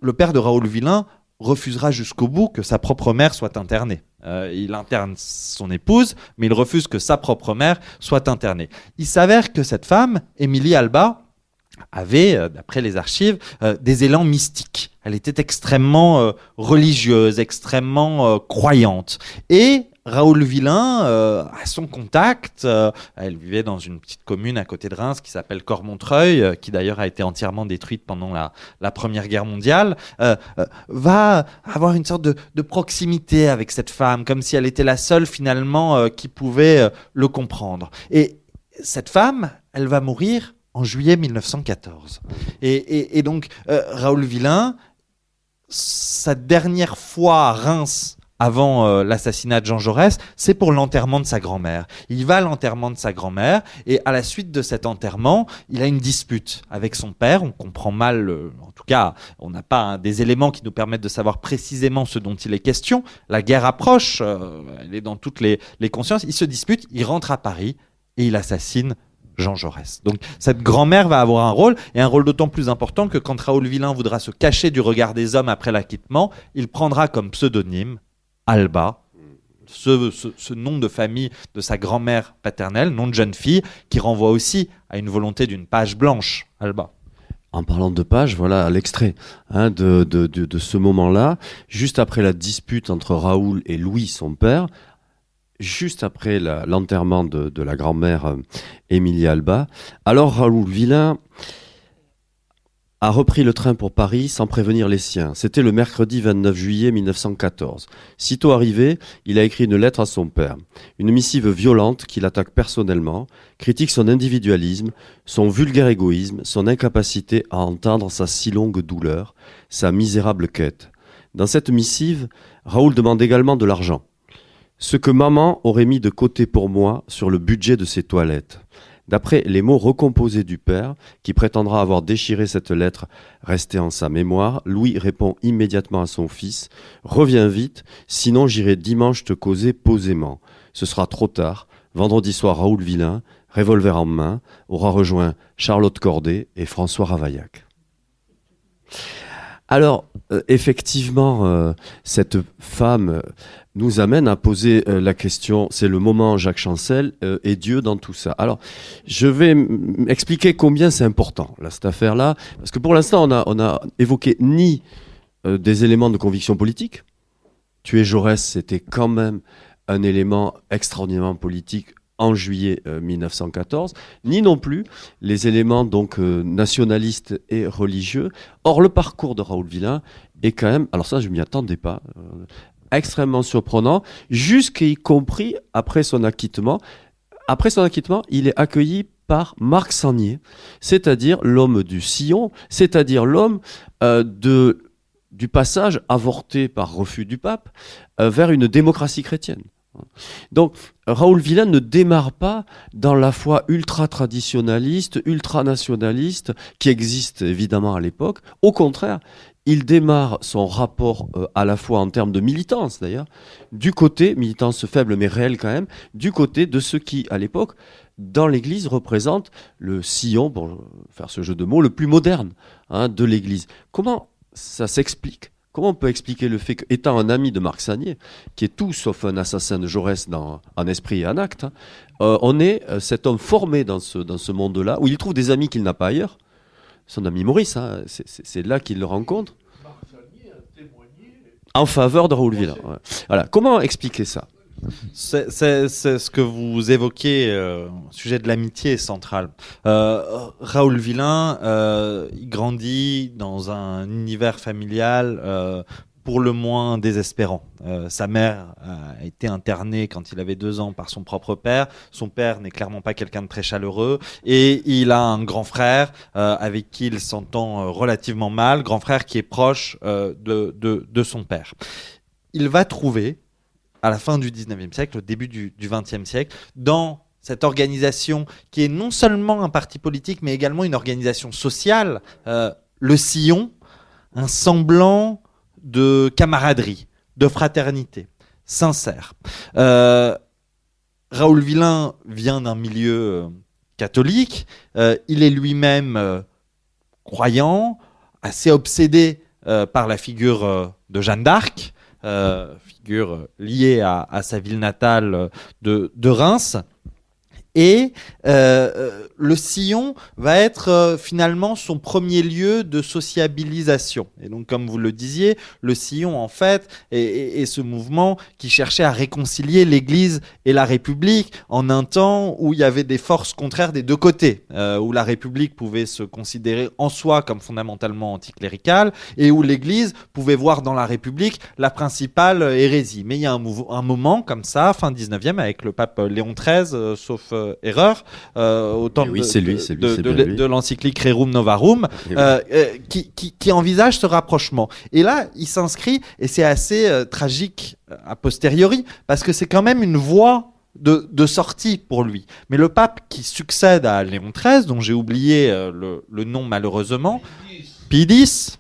Speaker 4: Le père de Raoul Villain refusera jusqu'au bout que sa propre mère soit internée. Il interne son épouse, mais il refuse que sa propre mère soit internée. Il s'avère que cette femme, Émilie Alba, avait, d'après les archives, des élans mystiques. Elle était extrêmement religieuse, extrêmement croyante. Et Raoul Villain, à son contact, elle vivait dans une petite commune à côté de Reims qui s'appelle Cormontreuil, qui d'ailleurs a été entièrement détruite pendant la Première Guerre mondiale, va avoir une sorte de proximité avec cette femme, comme si elle était la seule finalement qui pouvait le comprendre. Et cette femme, elle va mourir en juillet 1914. Et donc, Raoul Villain, sa dernière fois à Reims, avant l'assassinat de Jean Jaurès, c'est pour l'enterrement de sa grand-mère. Il va à l'enterrement de sa grand-mère, et à la suite de cet enterrement, il a une dispute avec son père. On comprend mal, en tout cas, on n'a pas des éléments qui nous permettent de savoir précisément ce dont il est question. La guerre approche, elle est dans toutes les consciences. Il se dispute, il rentre à Paris, et il assassine Jean Jaurès. Donc cette grand-mère va avoir un rôle, et un rôle d'autant plus important que quand Raoul Villain voudra se cacher du regard des hommes après l'acquittement, il prendra comme pseudonyme Alba, ce nom de famille de sa grand-mère paternelle, nom de jeune fille, qui renvoie aussi à une volonté d'une page blanche, Alba.
Speaker 3: En parlant de page, voilà l'extrait de ce moment-là, juste après la dispute entre Raoul et Louis, son père, juste après l'enterrement de la grand-mère Émilie Alba. Alors Raoul Villain a repris le train pour Paris sans prévenir les siens. C'était le mercredi 29 juillet 1914. Sitôt arrivé, il a écrit une lettre à son père. Une missive violente qui l'attaque personnellement, critique son individualisme, son vulgaire égoïsme, son incapacité à entendre sa si longue douleur, sa misérable quête. Dans cette missive, Raoul demande également de l'argent. Ce que maman aurait mis de côté pour moi sur le budget de ses toilettes. D'après les mots recomposés du père, qui prétendra avoir déchiré cette lettre restée en sa mémoire, Louis répond immédiatement à son fils « Reviens vite, sinon j'irai dimanche te causer posément. Ce sera trop tard. » Vendredi soir, Raoul Villain, revolver en main, aura rejoint Charlotte Corday et François Ravaillac. Alors, effectivement, cette femme nous amène à poser la question, c'est le moment Jacques Chancel et Dieu dans tout ça. Alors, je vais expliquer combien c'est important, là, cette affaire-là, parce que pour l'instant, on a évoqué ni des éléments de conviction politique. Tuer Jaurès, c'était quand même un élément extraordinairement politique en juillet 1914, ni non plus les éléments donc nationalistes et religieux. Or, le parcours de Raoul Villain est quand même, alors ça je m'y attendais pas, extrêmement surprenant, jusqu'y compris après son acquittement. Après son acquittement, il est accueilli par Marc Sangnier, c'est-à-dire l'homme du sillon, c'est-à-dire l'homme du passage avorté par refus du pape vers une démocratie chrétienne. Donc, Raoul Villain ne démarre pas dans la foi ultra-traditionnaliste, ultra-nationaliste, qui existe évidemment à l'époque. Au contraire, il démarre son rapport à la foi en termes de militance d'ailleurs, du côté, militance faible mais réelle quand même, du côté de ceux qui, à l'époque, dans l'Église, représentent le sillon, pour faire ce jeu de mots, le plus moderne de l'Église. Comment ça s'explique ? Comment on peut expliquer le fait qu'étant un ami de Marc Sangnier, qui est tout sauf un assassin de Jaurès en esprit et en acte, on est cet homme formé dans ce monde-là, où il trouve des amis qu'il n'a pas ailleurs. Son ami Maurice, c'est là qu'il le rencontre.
Speaker 2: Marc Sangnier a témoigné
Speaker 3: en faveur de Raoul Villain. Ouais. Voilà. Comment expliquer ça ?
Speaker 4: C'est ce que vous évoquez, le sujet de l'amitié est central. Raoul Villain, il grandit dans un univers familial pour le moins désespérant. Sa mère a été internée quand il avait 2 ans par son propre père. Son père n'est clairement pas quelqu'un de très chaleureux. Et il a un grand frère avec qui il s'entend relativement mal, grand frère qui est proche de son père. Il va trouver, à la fin du 19e siècle, au début du 20e siècle, dans cette organisation qui est non seulement un parti politique, mais également une organisation sociale, le sillon, un semblant de camaraderie, de fraternité, sincère. Raoul Villain vient d'un milieu catholique, il est lui-même croyant, assez obsédé par la figure de Jeanne d'Arc, figure liée à sa ville natale de Reims. Et le sillon va être finalement son premier lieu de sociabilisation. Et donc, comme vous le disiez, le sillon, en fait, est ce mouvement qui cherchait à réconcilier l'Église et la République en un temps où il y avait des forces contraires des deux côtés, où la République pouvait se considérer en soi comme fondamentalement anticléricale et où l'Église pouvait voir dans la République la principale hérésie. Mais il y a un moment comme ça, fin 19e, avec le pape Léon XIII, sauf erreur, au temps de l'encyclique Rerum Novarum, qui envisage ce rapprochement. Et là, il s'inscrit, et c'est assez tragique a posteriori, parce que c'est quand même une voie de sortie pour lui. Mais le pape qui succède à Léon XIII, dont j'ai oublié le nom malheureusement, Pie X,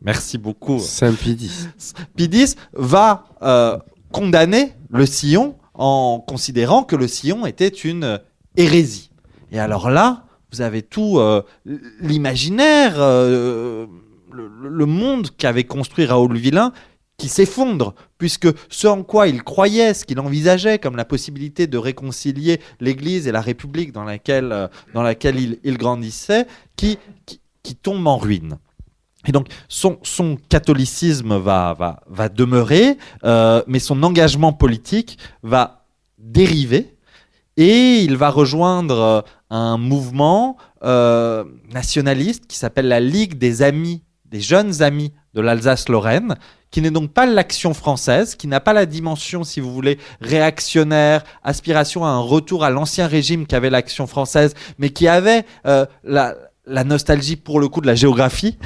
Speaker 4: merci beaucoup.
Speaker 3: Saint Pie X.
Speaker 4: Pie X va condamner le sillon en considérant que le sillon était une hérésie. Et alors là, vous avez tout l'imaginaire, le monde qu'avait construit Raoul Villain qui s'effondre, puisque ce en quoi il croyait, ce qu'il envisageait comme la possibilité de réconcilier l'Église et la République dans laquelle il grandissait, qui tombe en ruine. Et donc, son catholicisme va demeurer, mais son engagement politique va dériver et il va rejoindre un mouvement nationaliste qui s'appelle la Ligue des jeunes amis de l'Alsace-Lorraine, qui n'est donc pas l'action française, qui n'a pas la dimension, si vous voulez, réactionnaire, aspiration à un retour à l'ancien régime qu'avait l'action française, mais qui avait la nostalgie pour le coup de la géographie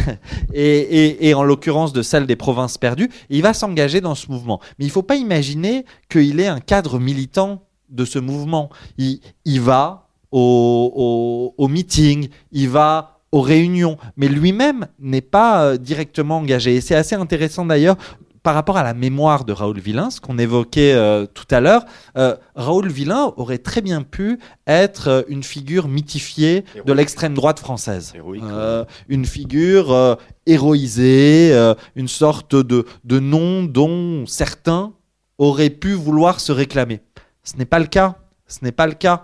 Speaker 4: et en l'occurrence de celle des provinces perdues. Et il va s'engager dans ce mouvement. Mais il ne faut pas imaginer qu'il est un cadre militant de ce mouvement. Il va au meeting, il va aux réunions, mais lui-même n'est pas directement engagé. Et c'est assez intéressant d'ailleurs par rapport à la mémoire de Raoul Villain, ce qu'on évoquait tout à l'heure, Raoul Villain aurait très bien pu être une figure mythifiée de l'extrême droite française.
Speaker 3: Héroïque,
Speaker 4: Une figure héroïsée, une sorte de nom dont certains auraient pu vouloir se réclamer. Ce n'est pas le cas. Ce n'est pas le cas.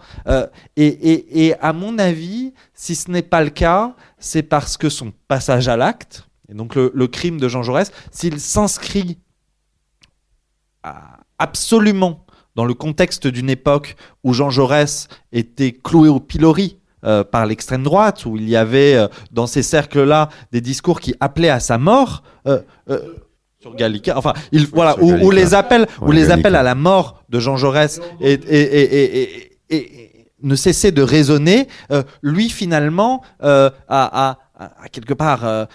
Speaker 4: Et à mon avis, si ce n'est pas le cas, c'est parce que son passage à l'acte, et donc le crime de Jean Jaurès, s'il s'inscrit absolument dans le contexte d'une époque où Jean Jaurès était cloué au pilori par l'extrême droite, où il y avait dans ces cercles-là des discours qui appelaient à sa mort, sur Gallica, enfin, voilà, où les appels, à la mort de Jean Jaurès et ne cessaient de résonner, lui finalement a quelque part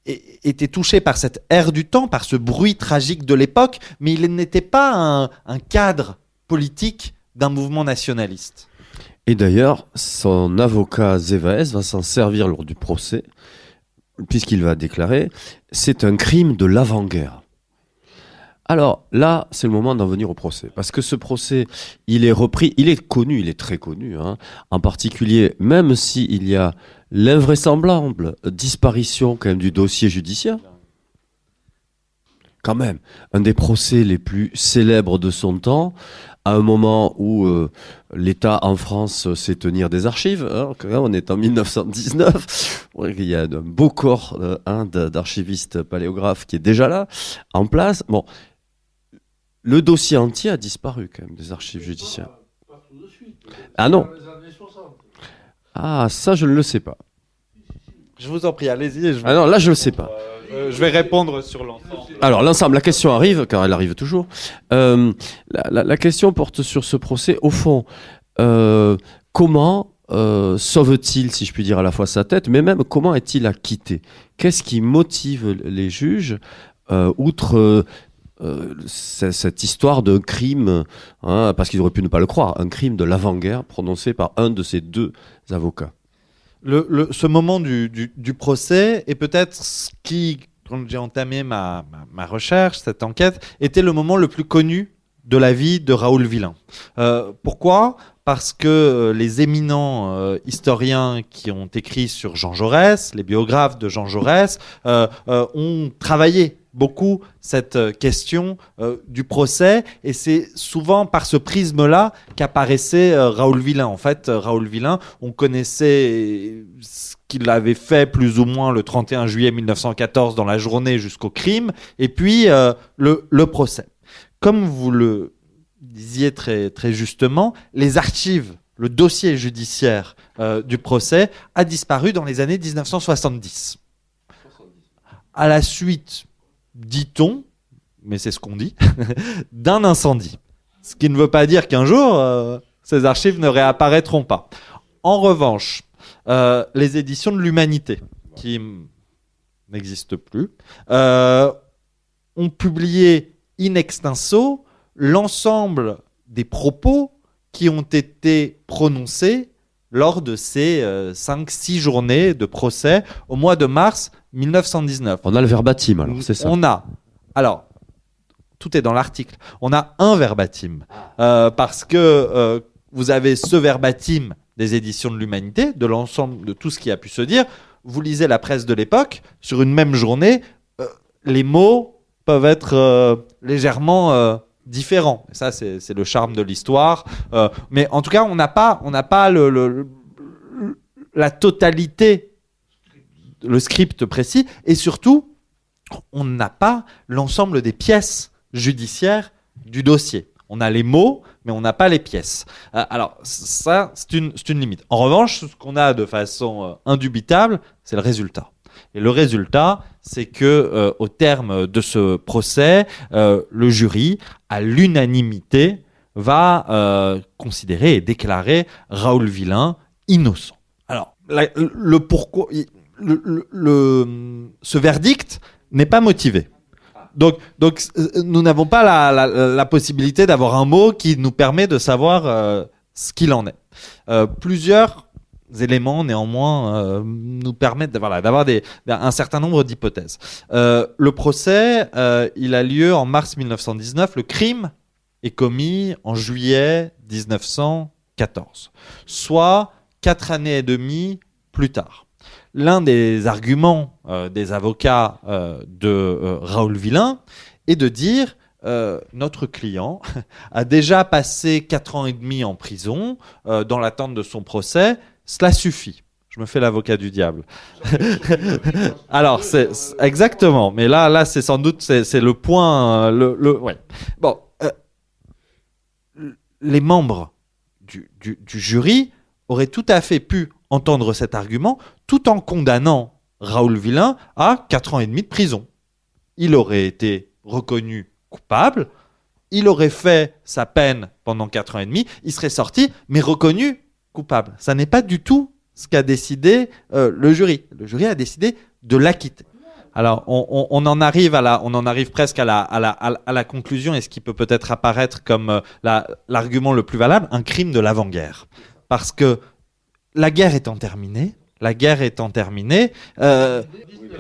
Speaker 4: était touché par cette ère du temps, par ce bruit tragique de l'époque, mais il n'était pas un cadre politique d'un mouvement nationaliste.
Speaker 3: Et d'ailleurs, son avocat Zévaès va s'en servir lors du procès, puisqu'il va déclarer « c'est un crime de l'avant-guerre ». Alors là, c'est le moment d'en venir au procès, parce que ce procès, il est repris, il est connu, il est très connu, hein, en particulier, même s'il y a l'invraisemblable disparition quand même du dossier judiciaire, quand même, un des procès les plus célèbres de son temps, à un moment où l'État en France sait tenir des archives, hein, quand même, on est en 1919, il y a un beau corps d'archivistes paléographes qui est déjà là, en place. Bon, le dossier entier a disparu quand même des archives judiciaires. Ah non. Ah, ça je ne le sais pas.
Speaker 4: Je vous en prie, allez-y.
Speaker 3: Ah non, là je ne le sais pas.
Speaker 4: Je vais répondre sur l'ensemble.
Speaker 3: Alors l'ensemble, la question arrive, car elle arrive toujours. La question porte sur ce procès. Au fond, comment sauve-t-il, si je puis dire, à la fois sa tête, mais même comment est-il acquitté? Qu'est-ce qui motive les juges, outre cette histoire d'un crime, hein, parce qu'ils auraient pu ne pas le croire, un crime de l'avant-guerre prononcé par un de ces deux avocats?
Speaker 4: Ce moment du procès est peut-être ce qui, quand j'ai entamé ma recherche, cette enquête, était le moment le plus connu de la vie de Raoul Villain. Pourquoi ? Parce que les éminents historiens qui ont écrit sur Jean Jaurès, les biographes de Jean Jaurès, ont travaillé beaucoup cette question du procès, et c'est souvent par ce prisme-là qu'apparaissait Raoul Villain. En fait, Raoul Villain, on connaissait ce qu'il avait fait plus ou moins le 31 juillet 1914 dans la journée jusqu'au crime, et puis le procès. Comme vous le disiez très, très justement, les archives, le dossier judiciaire du procès a disparu dans les années 1970. À la suite, dit-on, mais c'est ce qu'on dit, d'un incendie. Ce qui ne veut pas dire qu'un jour, ces archives ne réapparaîtront pas. En revanche, les éditions de l'Humanité, qui n'existent plus, ont publié in extenso l'ensemble des propos qui ont été prononcés lors de ces 5-6 journées de procès au mois de mars 1919.
Speaker 3: On a le verbatim, alors, c'est ça?
Speaker 4: Alors, tout est dans l'article. On a un verbatim, parce que vous avez ce verbatim des éditions de l'Humanité, de l'ensemble de tout ce qui a pu se dire. Vous lisez la presse de l'époque, sur une même journée, les mots peuvent être légèrement différents. Et ça, c'est le charme de l'histoire. Mais en tout cas, on n'a pas la totalité, le script précis, et surtout, on n'a pas l'ensemble des pièces judiciaires du dossier. On a les mots, mais on n'a pas les pièces. Alors, ça, c'est une limite. En revanche, ce qu'on a de façon indubitable, c'est le résultat. Et le résultat, c'est que au terme de ce procès, le jury, à l'unanimité, va considérer et déclarer Raoul Villain innocent. Alors, le pourquoi, ce verdict n'est pas motivé. Donc, nous n'avons pas la possibilité d'avoir un mot qui nous permet de savoir ce qu'il en est. Plusieurs éléments néanmoins nous permettent d'avoir un certain nombre d'hypothèses. Le procès, il a lieu en mars 1919. Le crime est commis en juillet 1914, soit 4 années et demie plus tard. L'un des arguments des avocats de Raoul Villain est de dire notre client a déjà passé 4 ans et demi en prison dans l'attente de son procès, cela suffit. Je me fais l'avocat du diable. Alors, c'est exactement, mais là c'est sans doute c'est le point. Ouais. Bon, les membres du jury auraient tout à fait pu entendre cet argument tout en condamnant Raoul Villain à 4 ans et demi de prison. Il aurait été reconnu coupable, il aurait fait sa peine pendant 4 ans et demi, il serait sorti, mais reconnu coupable. Ça n'est pas du tout ce qu'a décidé le jury. Le jury a décidé de l'acquitter. Alors, on en arrive presque à la conclusion, et ce qui peut-être apparaître comme l'argument le plus valable, un crime de l'avant-guerre. Parce que la guerre étant terminée,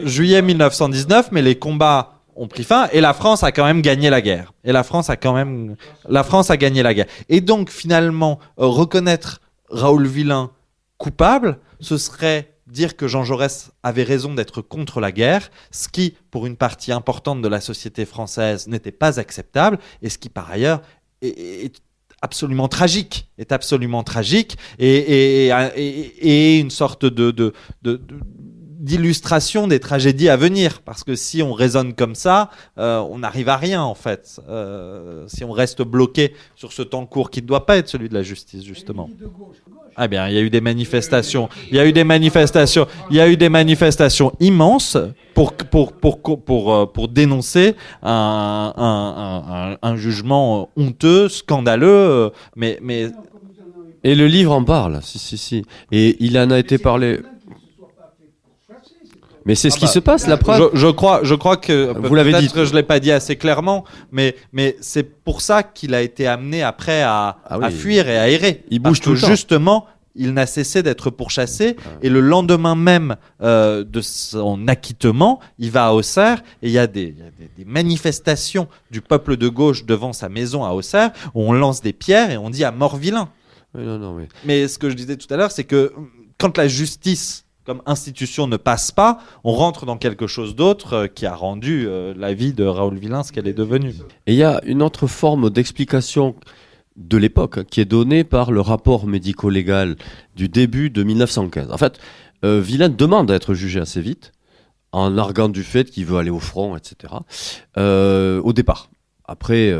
Speaker 4: juillet 1919, mais les combats ont pris fin et la France a quand même gagné la guerre. La France a gagné la guerre. Et donc, finalement, reconnaître Raoul Villain coupable, ce serait dire que Jean Jaurès avait raison d'être contre la guerre, ce qui, pour une partie importante de la société française, n'était pas acceptable, et ce qui, par ailleurs, est absolument tragique, et une sorte d'illustration des tragédies à venir, parce que si on raisonne comme ça, on n'arrive à rien en fait. Si on reste bloqué sur ce temps court qui ne doit pas être celui de la justice, justement. Ah bien, il y a eu des manifestations immenses pour dénoncer un jugement honteux, scandaleux, mais
Speaker 3: Et le livre en parle, si. Et il en a été parlé. Mais c'est ce qui se passe, la preuve.
Speaker 4: Je crois que
Speaker 3: vous l'avez dit.
Speaker 4: Que je l'ai pas dit assez clairement, mais c'est pour ça qu'il a été amené après à fuir et à errer.
Speaker 3: Il bouge tout le temps.
Speaker 4: Justement, il n'a cessé d'être pourchassé, et le lendemain même de son acquittement, il va à Auxerre, et il y a des manifestations du peuple de gauche devant sa maison à Auxerre, où on lance des pierres et on dit à mort vilain. Mais ce que je disais tout à l'heure, c'est que quand la justice comme institution ne passe pas, on rentre dans quelque chose d'autre qui a rendu la vie de Raoul Villain ce qu'elle est devenue.
Speaker 3: Et il y a une autre forme d'explication de l'époque qui est donnée par le rapport médico-légal du début de 1915. En fait, Villain demande à être jugé assez vite, en arguant du fait qu'il veut aller au front, etc. Au départ. Après,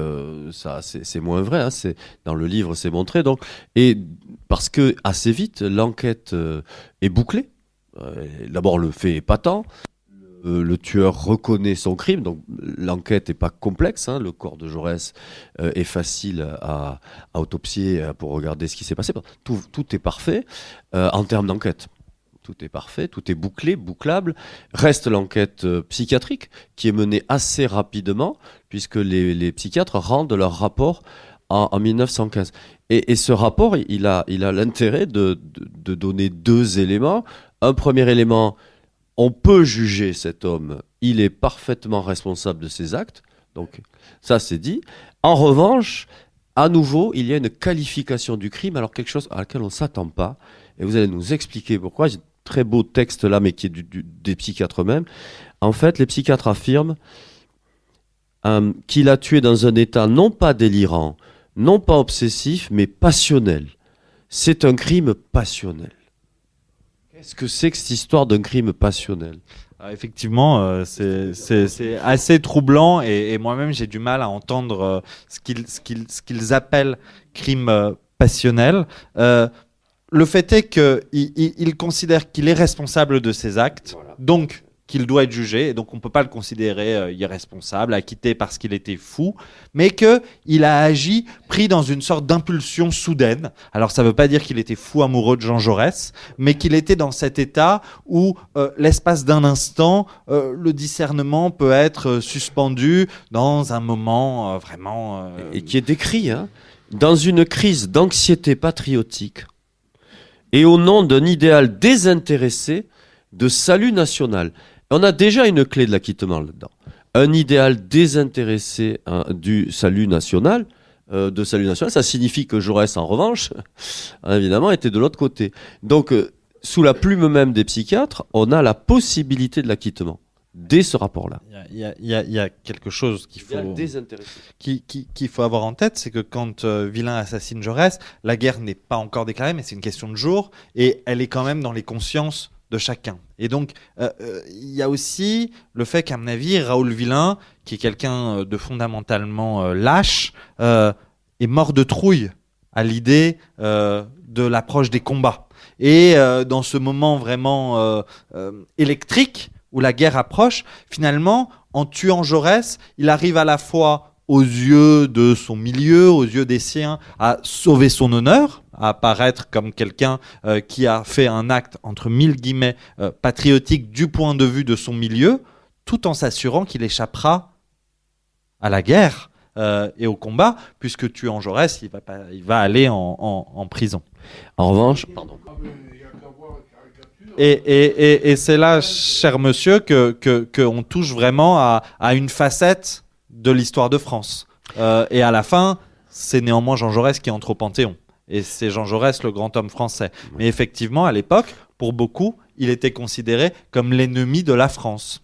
Speaker 3: ça, c'est moins vrai. Hein, dans le livre, c'est montré. Donc, et parce que assez vite, l'enquête est bouclée. D'abord, le fait est patent. Le tueur reconnaît son crime, donc l'enquête n'est pas complexe. Hein, le corps de Jaurès est facile à autopsier pour regarder ce qui s'est passé. Tout est parfait en termes d'enquête. Tout est parfait, tout est bouclable. Reste l'enquête psychiatrique qui est menée assez rapidement puisque les psychiatres rendent leur rapport en 1915. Et ce rapport, il a l'intérêt de donner 2 éléments. Un premier élément, on peut juger cet homme, il est parfaitement responsable de ses actes, donc ça c'est dit. En revanche, à nouveau, il y a une qualification du crime, alors quelque chose à laquelle on ne s'attend pas, et vous allez nous expliquer pourquoi. J'ai un très beau texte là, mais qui est des psychiatres eux-mêmes. En fait, les psychiatres affirment qu'il a tué dans un état non pas délirant, non pas obsessif, mais passionnel. C'est un crime passionnel. Qu'est-ce que c'est que cette histoire d'un crime passionnel ?
Speaker 4: Effectivement, c'est assez troublant, et moi-même j'ai du mal à entendre ce qu'ils appellent crime passionnel. Le fait est qu'il considère qu'il est responsable de ses actes, voilà. Donc qu'il doit être jugé, et donc on ne peut pas le considérer irresponsable, acquitté parce qu'il était fou, mais qu'il a agi pris dans une sorte d'impulsion soudaine. Alors ça ne veut pas dire qu'il était fou amoureux de Jean Jaurès, mais qu'il était dans cet état où l'espace d'un instant, le discernement peut être suspendu dans un moment
Speaker 3: Et qui est décrit, hein, dans une crise d'anxiété patriotique. et au nom d'un idéal désintéressé de salut national. On a déjà une clé de l'acquittement là-dedans. Un idéal désintéressé du salut national, ça signifie que Jaurès, en revanche, évidemment, était de l'autre côté. Donc, sous la plume même des psychiatres, on a la possibilité de l'acquittement, dès ce rapport-là.
Speaker 4: Il y a quelque chose qu'il faut avoir en tête, c'est que quand Villain assassine Jaurès, la guerre n'est pas encore déclarée, mais c'est une question de jours, et elle est quand même dans les consciences de chacun. Et donc, il y a aussi le fait qu'à mon avis, Raoul Villain, qui est quelqu'un de fondamentalement lâche, est mort de trouille à l'idée de l'approche des combats. Et dans ce moment vraiment électrique, où la guerre approche, finalement, en tuant Jaurès, il arrive à la fois aux yeux de son milieu, aux yeux des siens, à sauver son honneur, à apparaître comme quelqu'un qui a fait un acte, entre mille guillemets, patriotique du point de vue de son milieu, tout en s'assurant qu'il échappera à la guerre et au combat, puisque tuant Jaurès, il va aller en prison.
Speaker 3: En revanche, pardon.
Speaker 4: Et c'est là, cher monsieur, qu'on touche vraiment à une facette de l'histoire de France. Et à la fin, c'est néanmoins Jean Jaurès qui entre au Panthéon. Et c'est Jean Jaurès, le grand homme français. Mais effectivement, à l'époque, pour beaucoup, il était considéré comme l'ennemi de la France.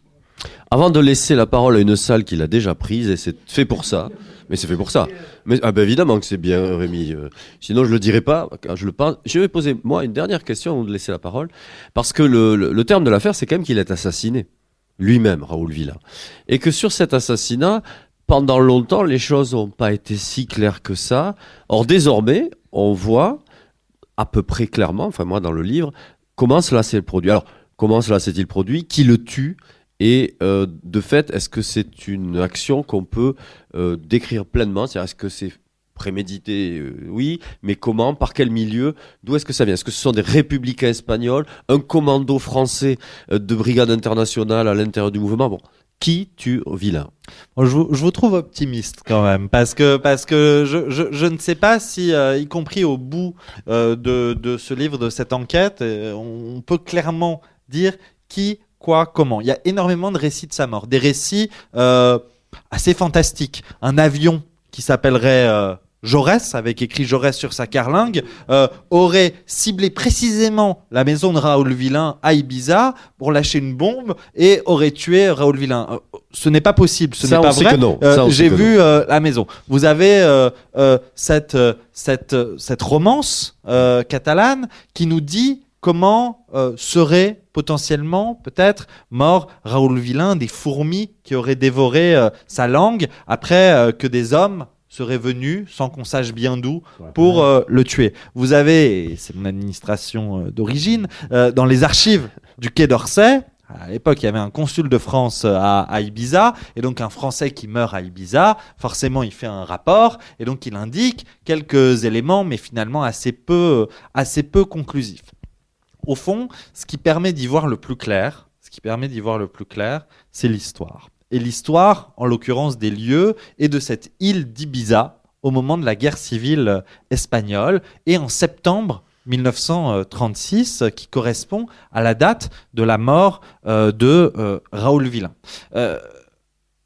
Speaker 3: Avant de laisser la parole à une salle qu'il a déjà prise, et c'est fait pour ça, mais c'est fait pour ça. Mais évidemment que c'est bien, Rémi. Sinon, je le dirais pas. Quand je le pense. Je vais poser moi une dernière question avant de laisser la parole, parce que le terme de l'affaire, c'est quand même qu'il est assassiné lui-même, Raoul Villain, et que sur cet assassinat, pendant longtemps, les choses n'ont pas été si claires que ça. Or, désormais, on voit à peu près clairement, enfin moi dans le livre, comment cela s'est produit. Alors, comment cela s'est-il produit? Qui le tue? Et de fait, est-ce que c'est une action qu'on peut décrire pleinement? C'est-à-dire, est-ce que c'est prémédité? Oui, mais comment? Par quel milieu? D'où est-ce que ça vient? Est-ce que ce sont des républicains espagnols? Un commando français de brigade internationale à l'intérieur du mouvement? Bon, qui tue Villain?
Speaker 4: Je vous trouve optimiste quand même, parce que je ne sais pas si, y compris au bout de ce livre, de cette enquête, on peut clairement dire qui, quoi, comment. Il y a énormément de récits de sa mort, des récits assez fantastiques. Un avion qui s'appellerait Jaurès, avec écrit Jaurès sur sa carlingue, aurait ciblé précisément la maison de Raoul Villain à Ibiza pour lâcher une bombe et aurait tué Raoul Villain. Ce n'est pas possible, ce n'est pas vrai. J'ai vu la maison. Vous avez cette romance catalane qui nous dit comment serait potentiellement, peut-être, mort Raoul Villain, des fourmis qui auraient dévoré sa langue après que des hommes seraient venus, sans qu'on sache bien d'où, pour le tuer. Vous avez, et c'est mon administration d'origine, dans les archives du Quai d'Orsay, à l'époque, il y avait un consul de France à Ibiza, et donc un Français qui meurt à Ibiza, forcément il fait un rapport, et donc il indique quelques éléments, mais finalement assez peu conclusifs. Au fond, ce qui permet d'y voir le plus clair, c'est l'histoire. Et l'histoire, en l'occurrence des lieux, et de cette île d'Ibiza au moment de la guerre civile espagnole, et en septembre 1936, qui correspond à la date de la mort de Raoul Villain.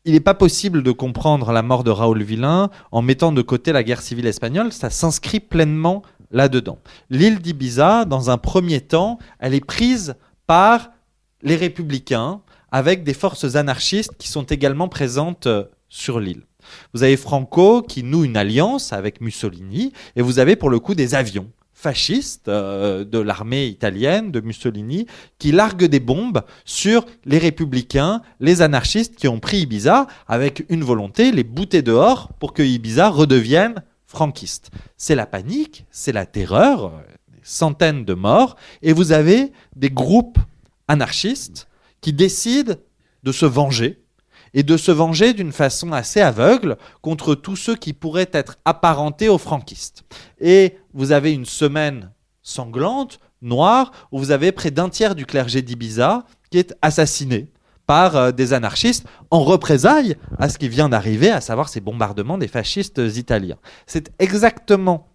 Speaker 4: Il n'est pas possible de comprendre la mort de Raoul Villain en mettant de côté la guerre civile espagnole, ça s'inscrit pleinement là-dedans. L'île d'Ibiza, dans un premier temps, elle est prise par les républicains, avec des forces anarchistes qui sont également présentes sur l'île. Vous avez Franco qui noue une alliance avec Mussolini, et vous avez pour le coup des avions fascistes de l'armée italienne, de Mussolini, qui larguent des bombes sur les républicains, les anarchistes qui ont pris Ibiza, avec une volonté, les bouter dehors pour que Ibiza redevienne franquiste. C'est la panique, c'est la terreur, des centaines de morts, et vous avez des groupes anarchistes qui décident de se venger, et de se venger d'une façon assez aveugle contre tous ceux qui pourraient être apparentés aux franquistes. Et vous avez une semaine sanglante, noire, où vous avez près d'un tiers du clergé d'Ibiza qui est assassiné par des anarchistes en représailles à ce qui vient d'arriver, à savoir ces bombardements des fascistes italiens. C'est exactement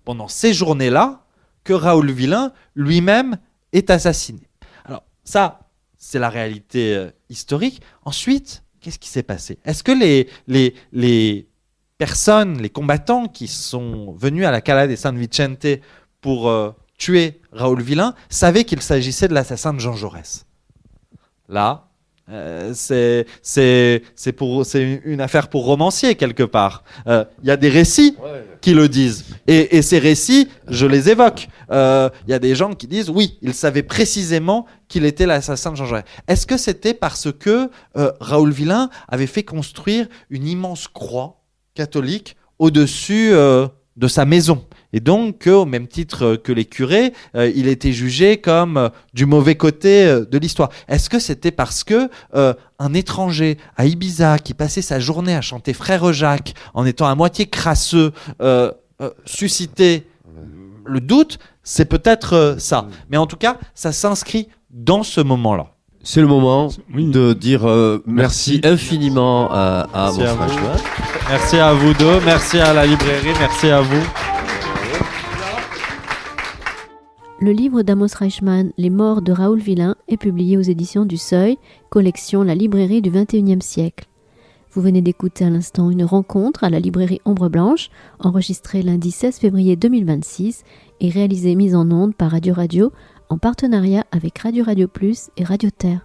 Speaker 4: pendant ces journées-là que Raoul Villain lui-même est assassiné. Alors ça, c'est la réalité historique. Ensuite, qu'est-ce qui s'est passé? Est-ce que les personnes, les combattants qui sont venus à la Cala de San Vicente pour tuer Raoul Villain savaient qu'il s'agissait de l'assassin de Jean Jaurès? Là, c'est une affaire pour romancier quelque part. Il y a des récits qui le disent. Et ces récits, je les évoque. Il y a des gens qui disent, oui, il savait précisément qu'il était l'assassin de Jean Jaurès. Est-ce que c'était parce que Raoul Villain avait fait construire une immense croix catholique au-dessus de sa maison? Et donc, au même titre que les curés, il était jugé comme du mauvais côté de l'histoire. Est-ce que c'était parce que un étranger à Ibiza qui passait sa journée à chanter Frère Jacques en étant à moitié crasseux suscitait le doute? C'est peut-être ça. Mais en tout cas, ça s'inscrit dans ce moment-là.
Speaker 3: C'est le moment
Speaker 5: Oui.
Speaker 3: de dire merci infiniment à
Speaker 4: Merci à
Speaker 3: Amos
Speaker 4: vous.
Speaker 3: Reichmann.
Speaker 4: Merci à vous deux, merci à la librairie, merci à vous.
Speaker 1: Le livre d'Amos Reichmann, Les morts de Raoul Villain, est publié aux éditions du Seuil, collection La librairie du XXIe siècle. Vous venez d'écouter à l'instant une rencontre à la librairie Ombre Blanche, enregistrée lundi 16 février 2026 et réalisée mise en onde par Radio Radio en partenariat avec Radio Radio Plus et Radio Terre.